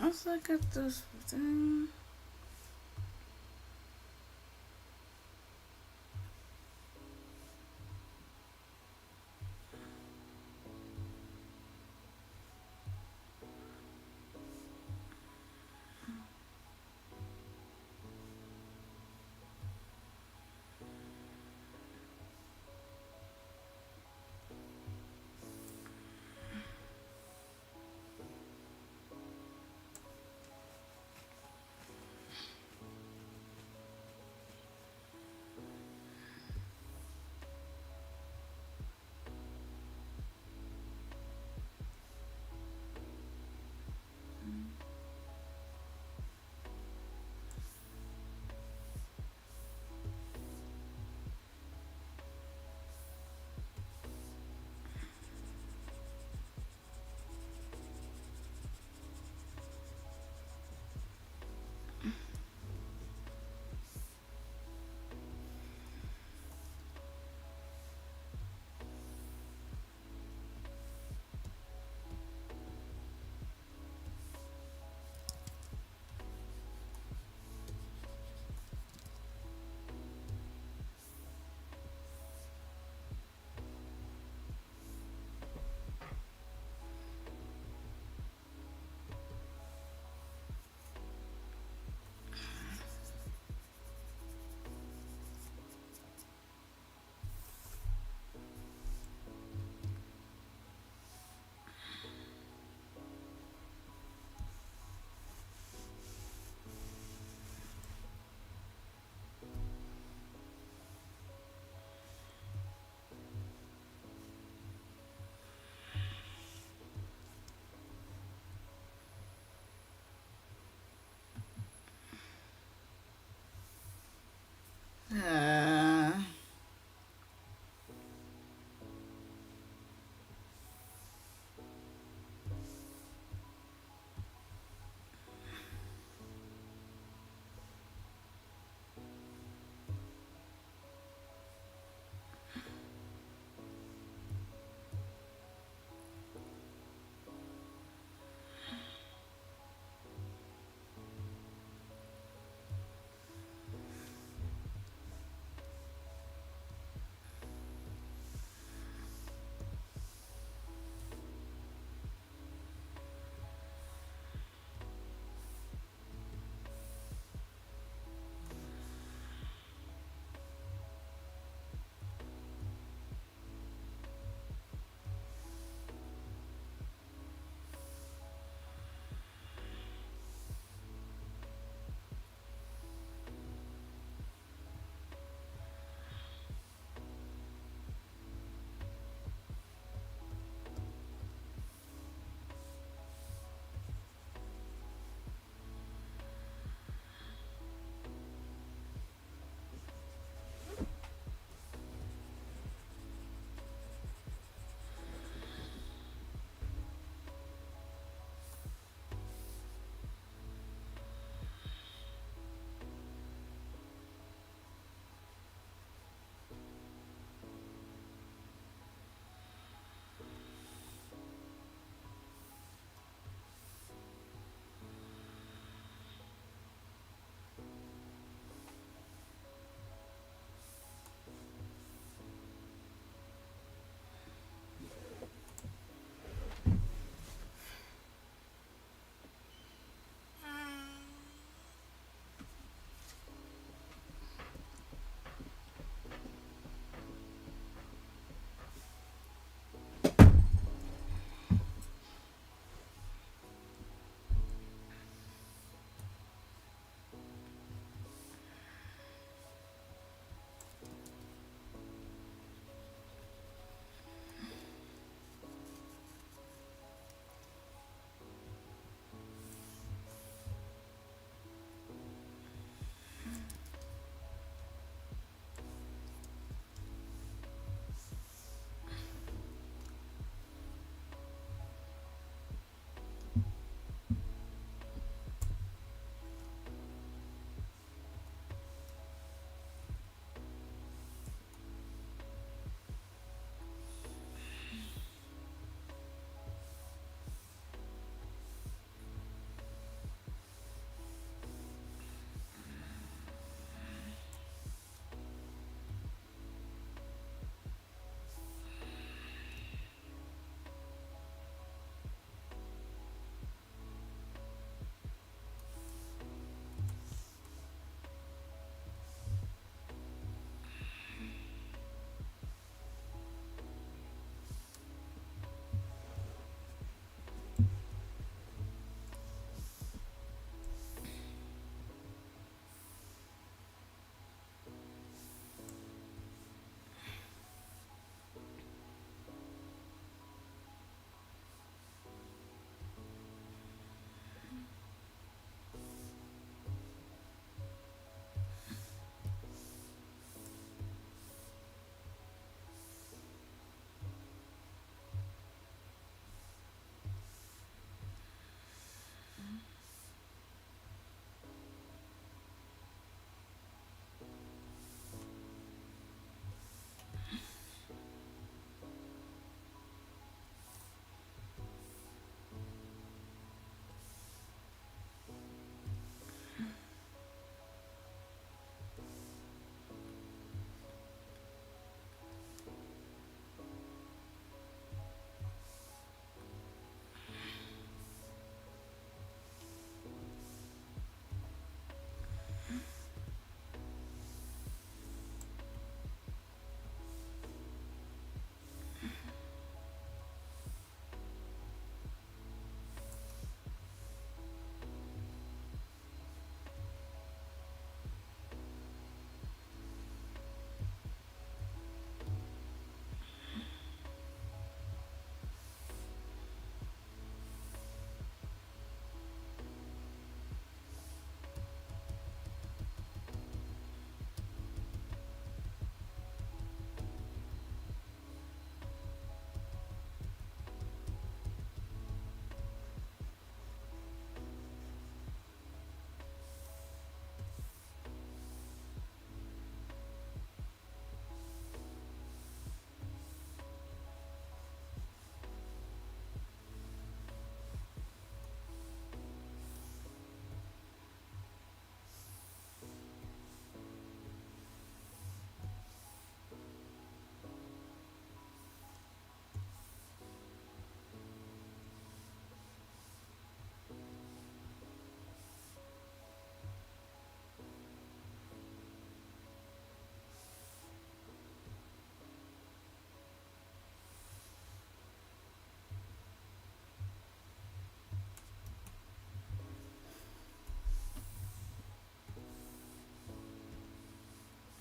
Let's look at this thing.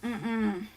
Mm-mm.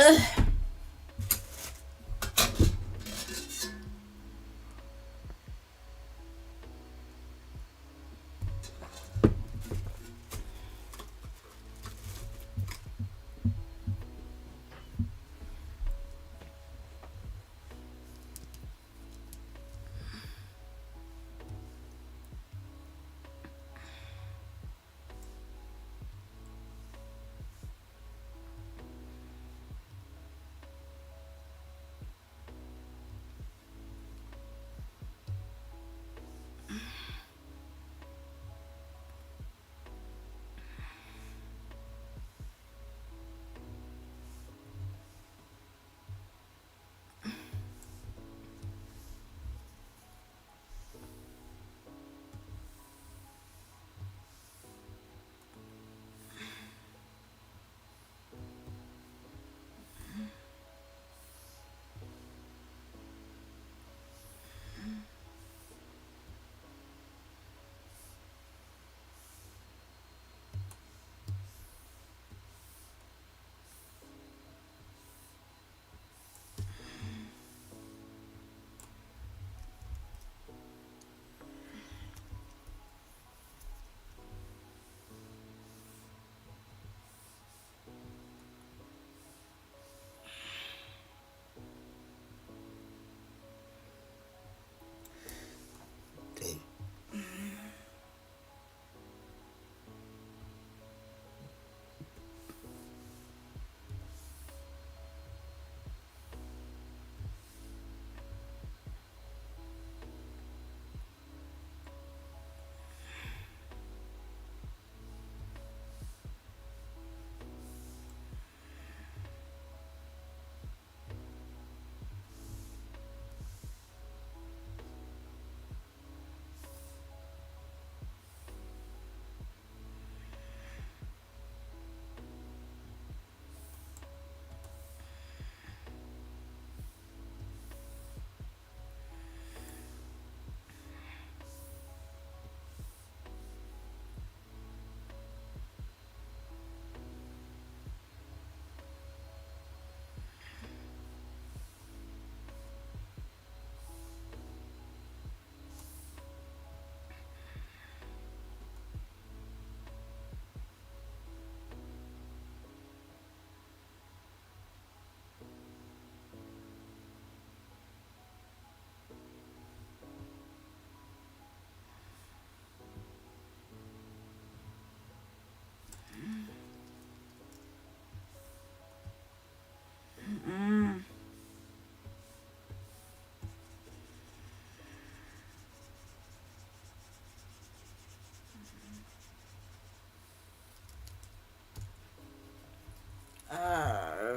Ugh.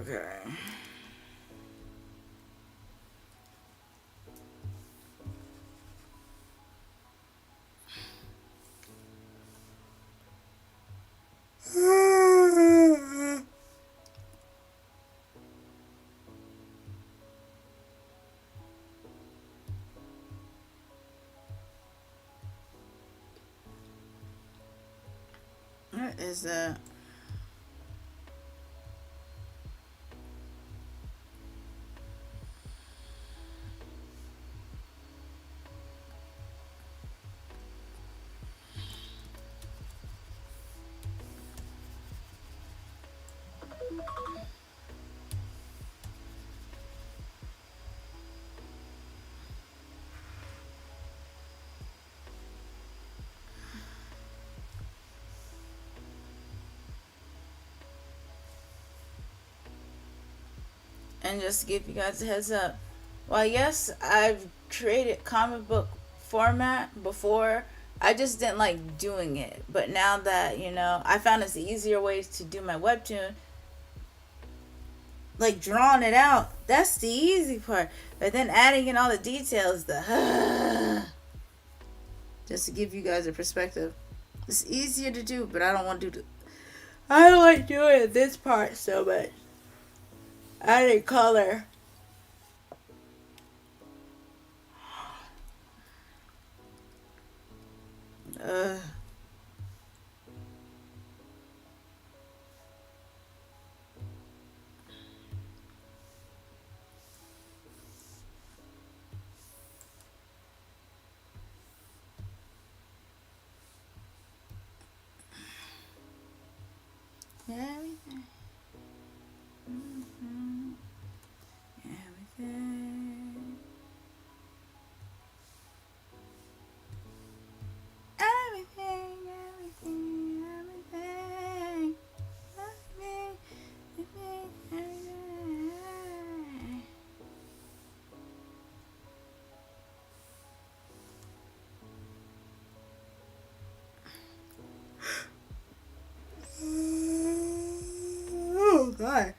Okay. What is that? And just to give you guys a heads up, well, yes, I've created comic book format before. I just didn't like doing it. But now that, I found it's easier ways to do my webtoon, like drawing it out, that's the easy part. But then adding in all the details, just to give you guys a perspective. It's easier to do, but I don't want to do I don't like doing this part so much. Adding color. Uh, everything. Mm-hmm. Everything. Everything, everything, everything. Everything, everything, everything. Oh, God.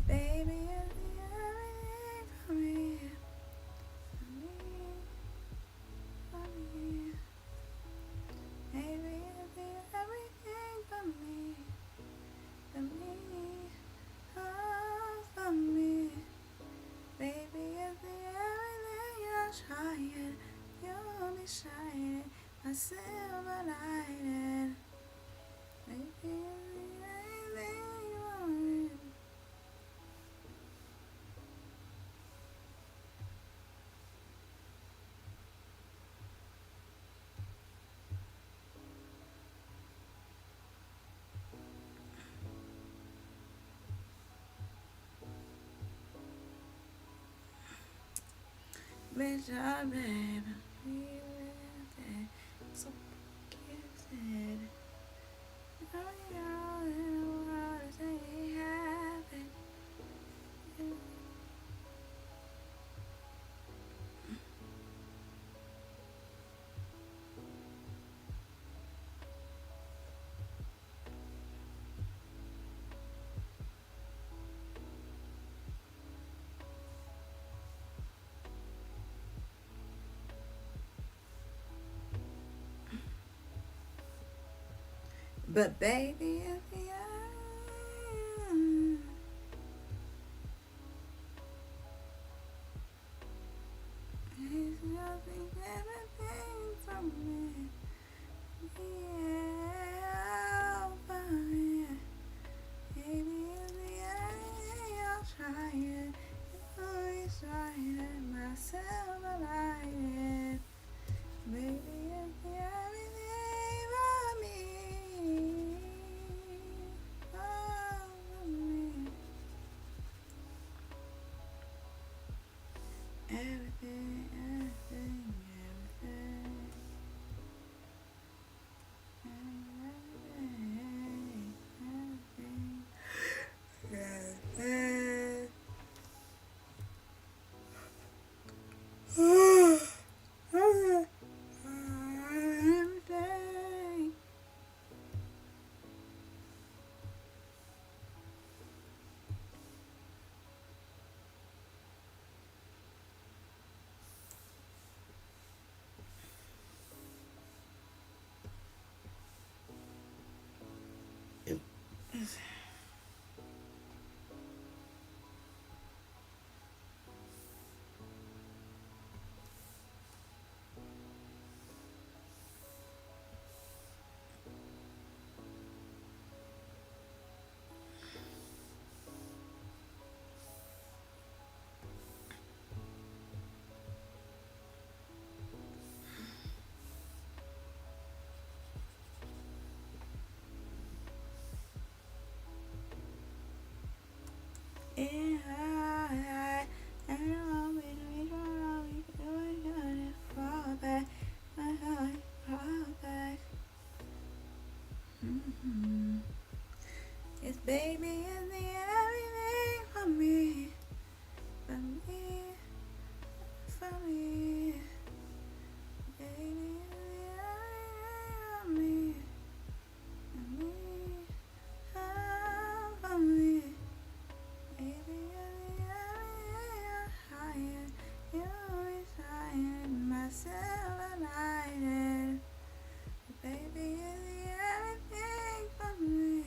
Baby, you're everything for me. For me. Baby, you're everything for me. For me. Oh, for me. Baby, you're everything you're trying. You'll be shining. My silver lining. Baby, you're everything you want. Bitch, baby, feeling so gifted. All in the world is ain't happen. But baby, if you he's nothing, everything from me. Yeah, for me. Baby, if you Yeah, I know we gonna fall back. Fall back. Mm-hmm. Yes, baby is the everything for me, for me, for me. Baby is the everything for me, for me, oh, for me. Baby, you're the everything higher. You always hiding myself and hiding. Baby, you're the everything for me.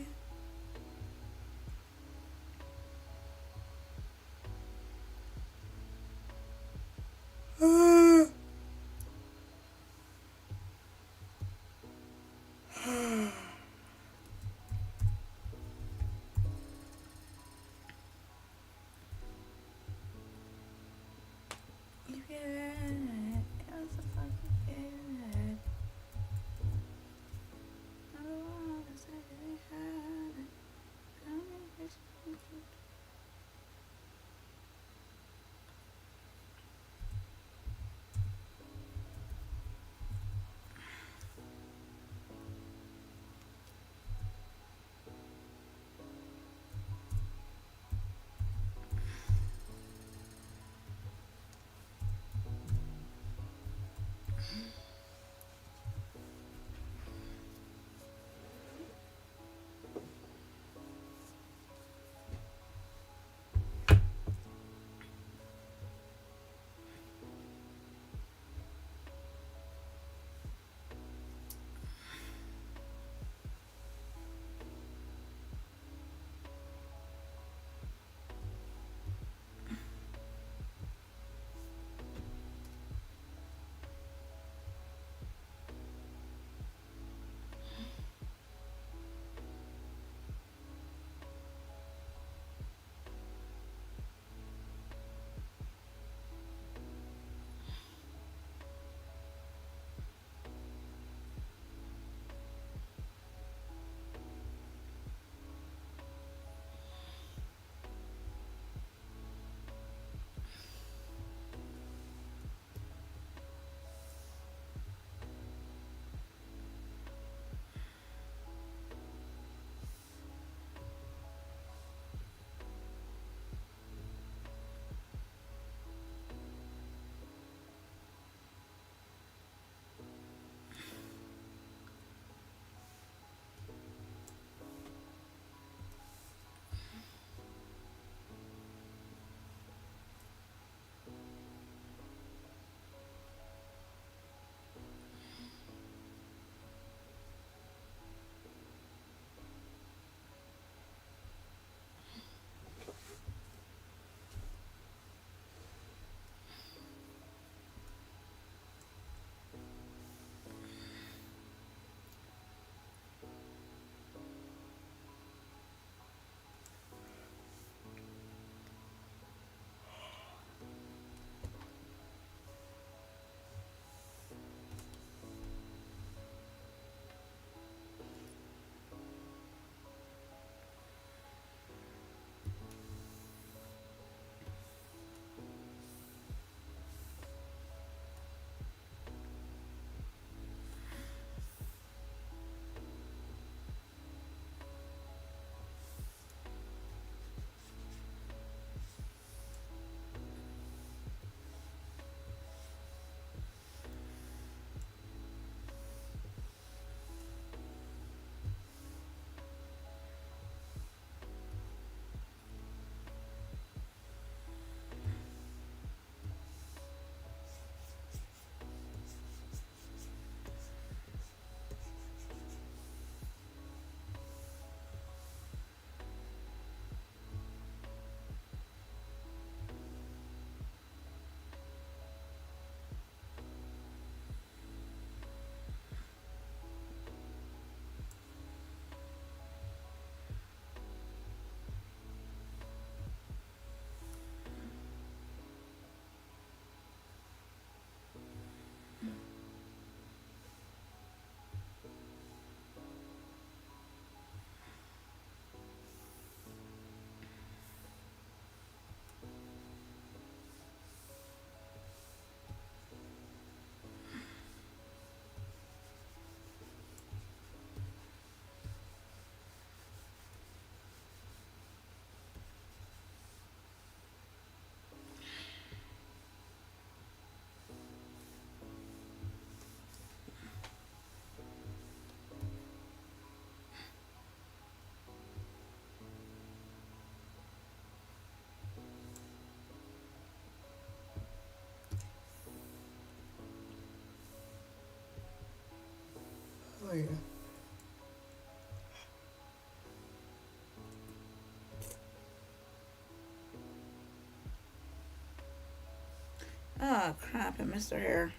Oh crap! I missed her hair.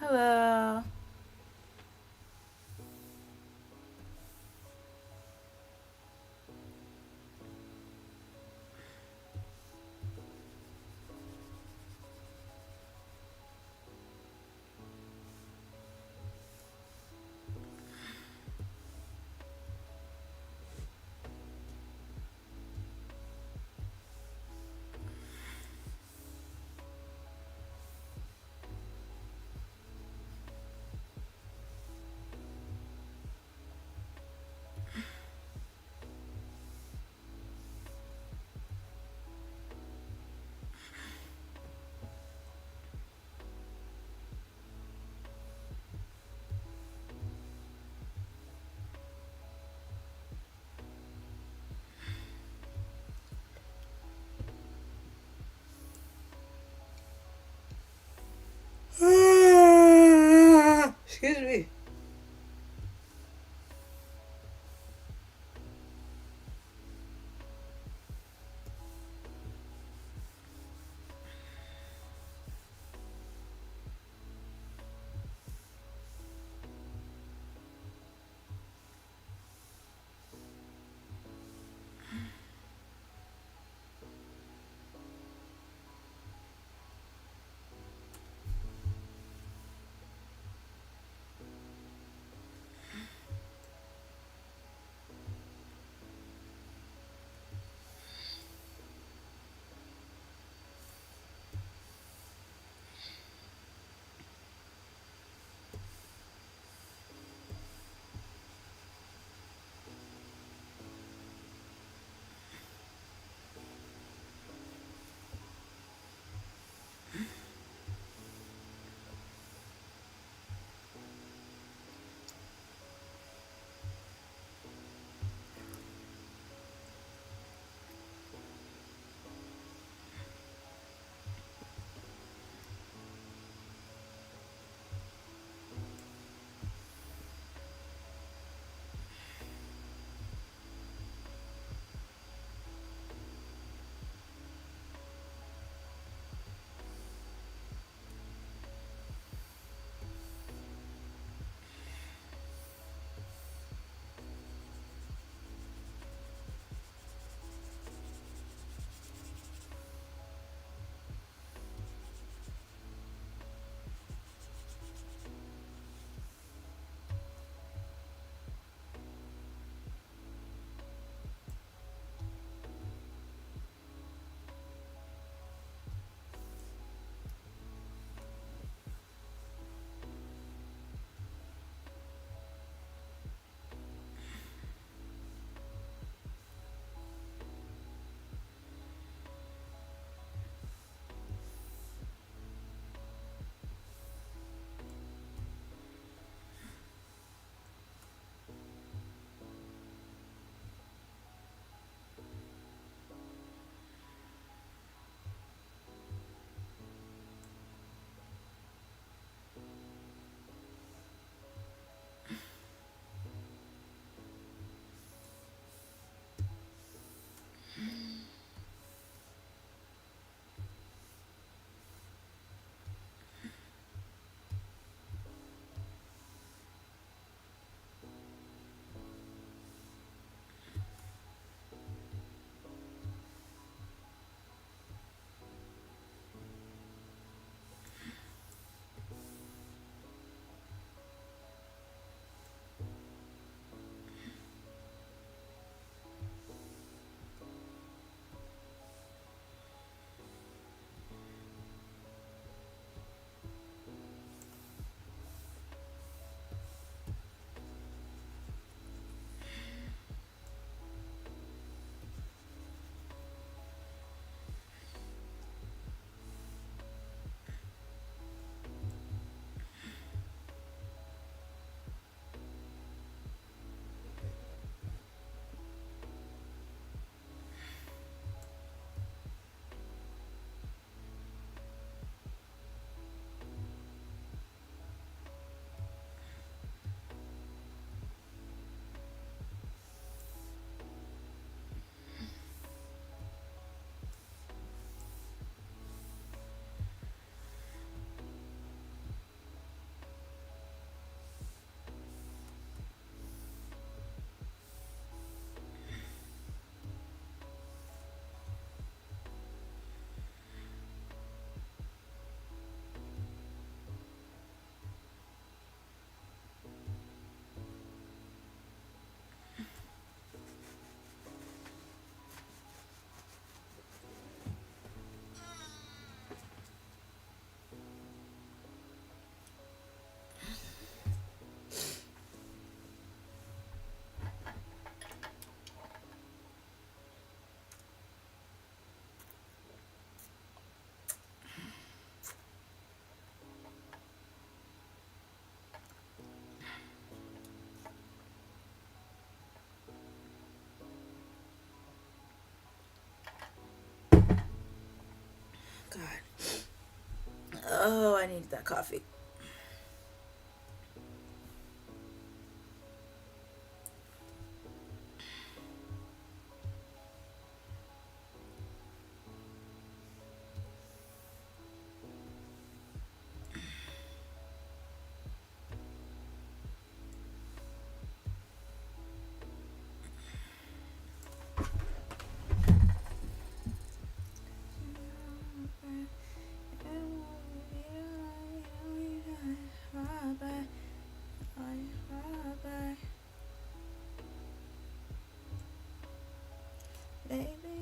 Hello. I needed that coffee. Baby,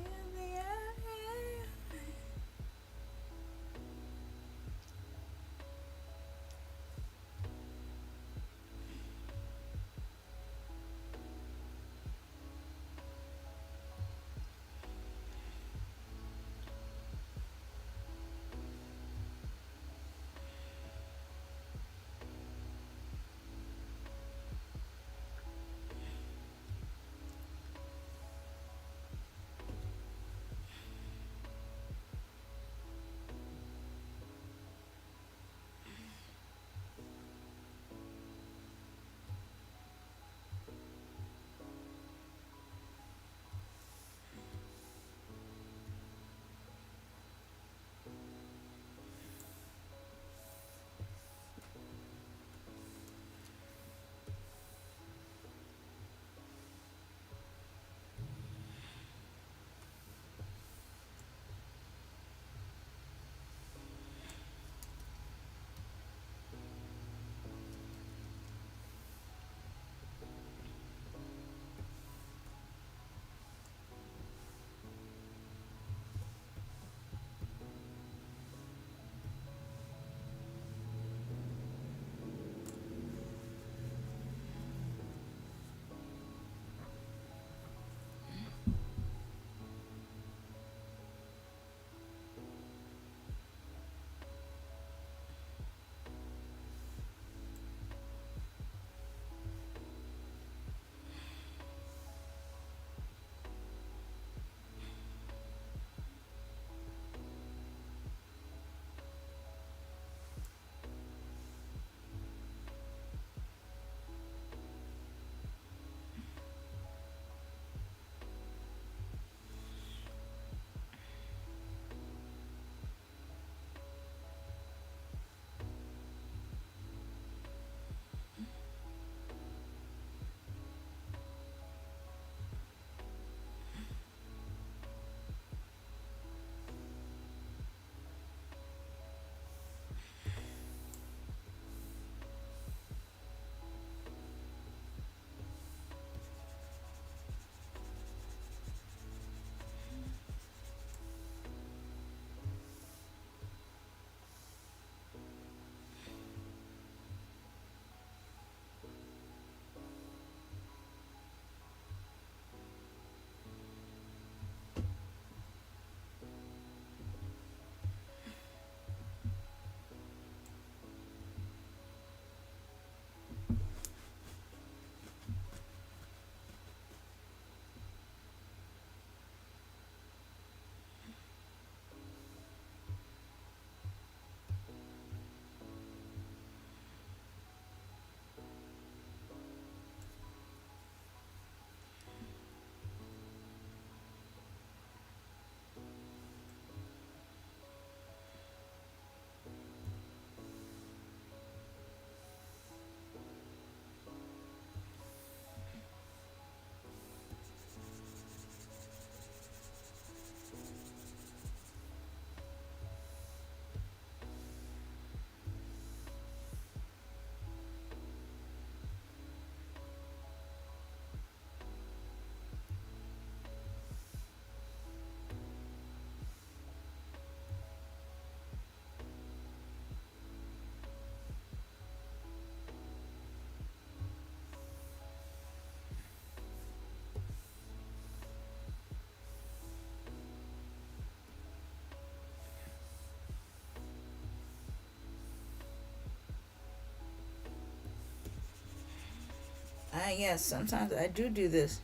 yes, sometimes I do this.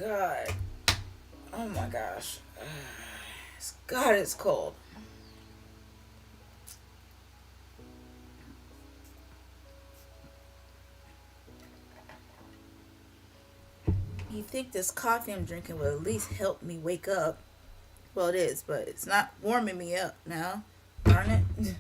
God. Oh my gosh. God, it's cold. You think this coffee I'm drinking will at least help me wake up? Well, it is, but it's not warming me up now. Darn it.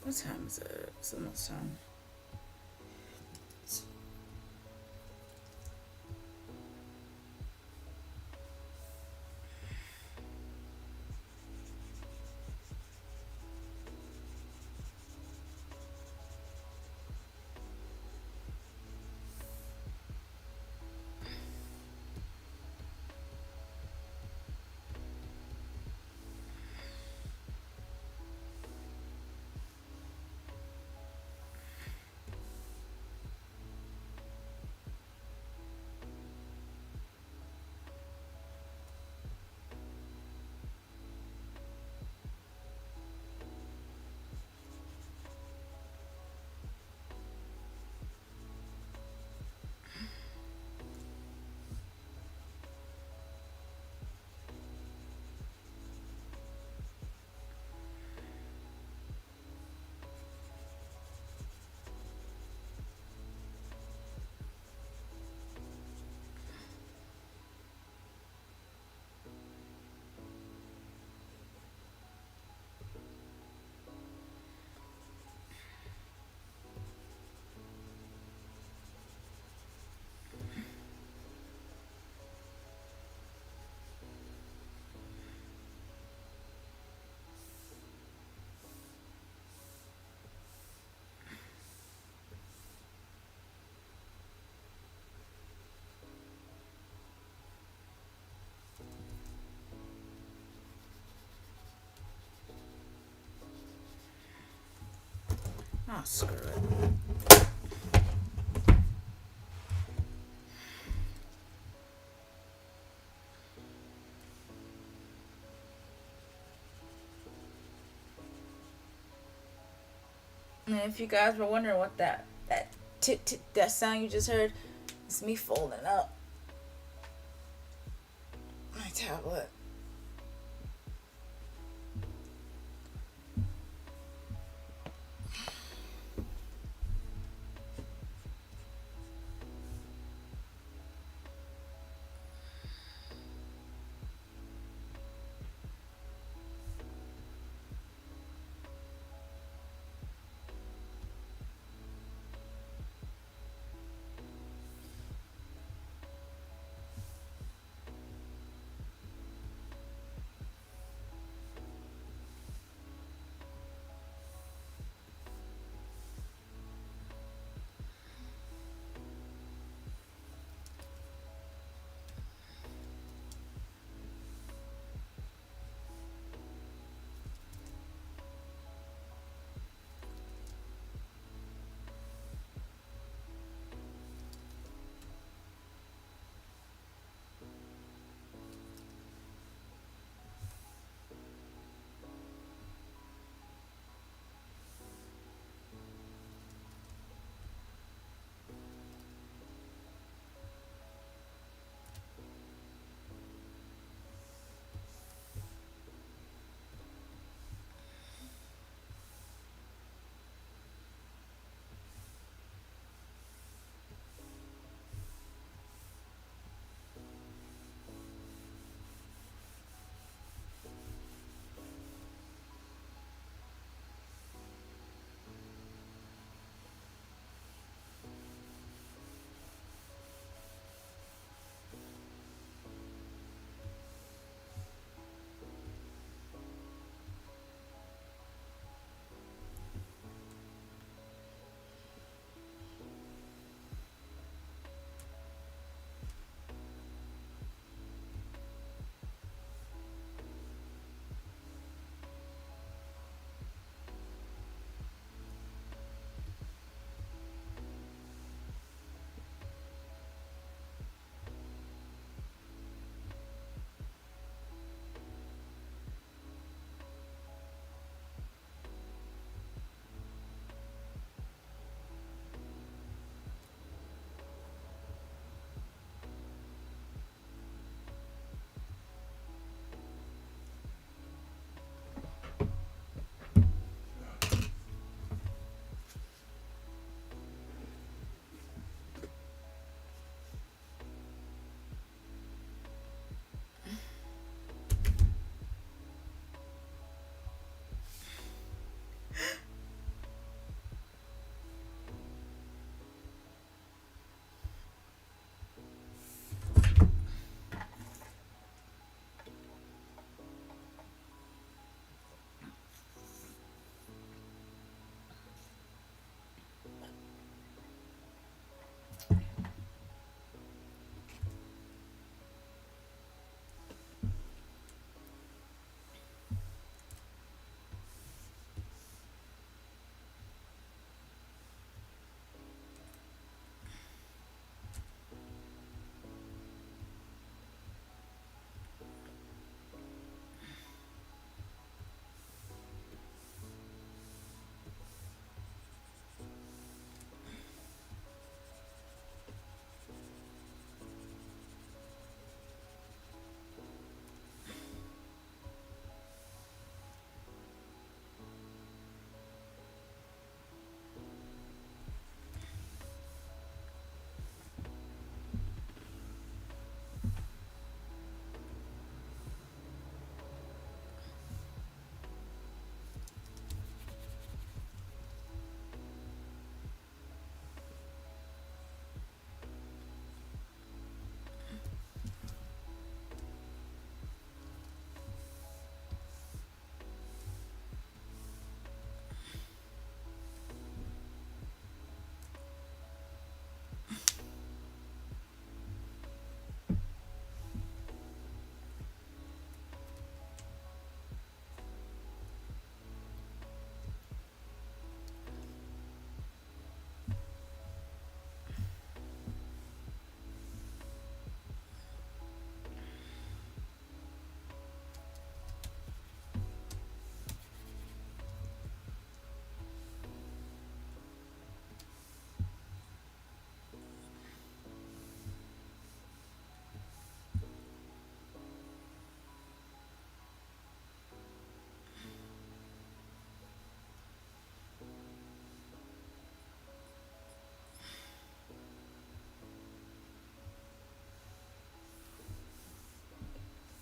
What time is it? It's almost time. Oh, screw it. And if you guys were wondering what that tit tit that sound you just heard, it's me folding up my tablet.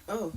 Oh.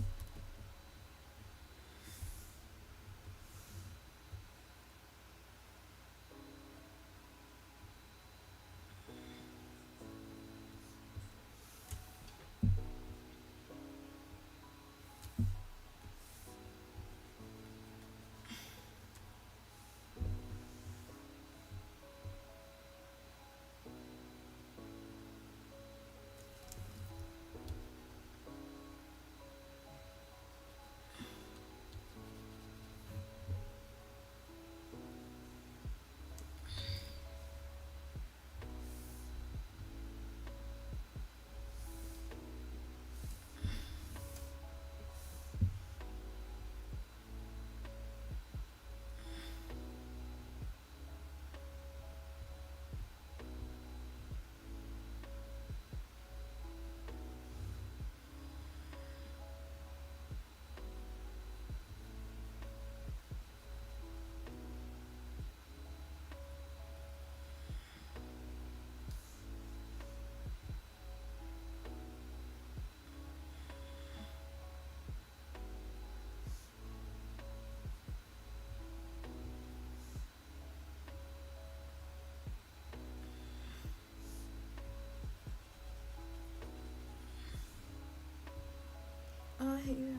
Oh, I hate you.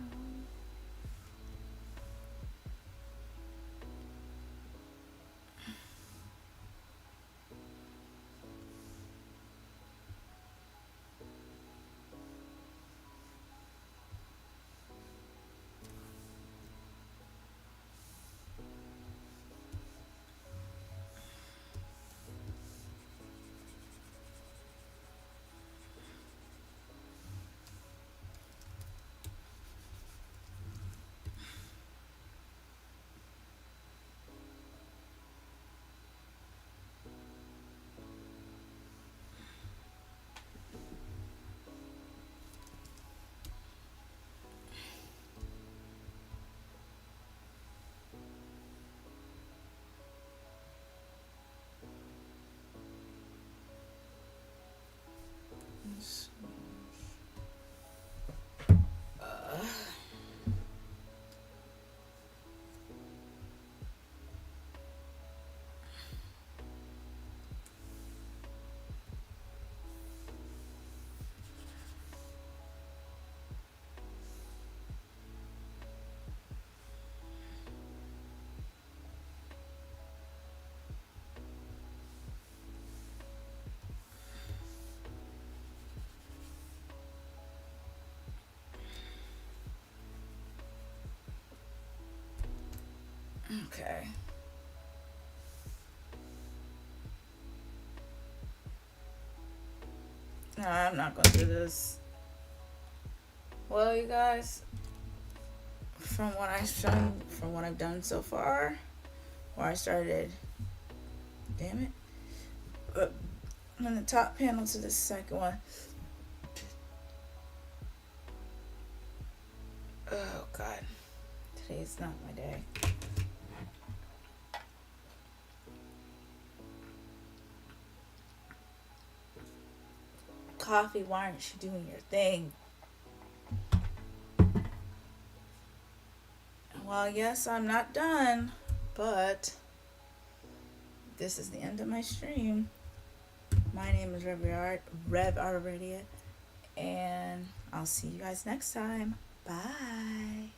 Okay. No, I'm not gonna do this. Well, you guys, from what I've done so far, where I started, damn it, from the top panel to the second one. Oh God, today's not my day. Coffee, why aren't you doing your thing? Well, yes, I'm not done, but this is the end of my stream. My name is Rev Arvadia, and I'll see you guys next time. Bye.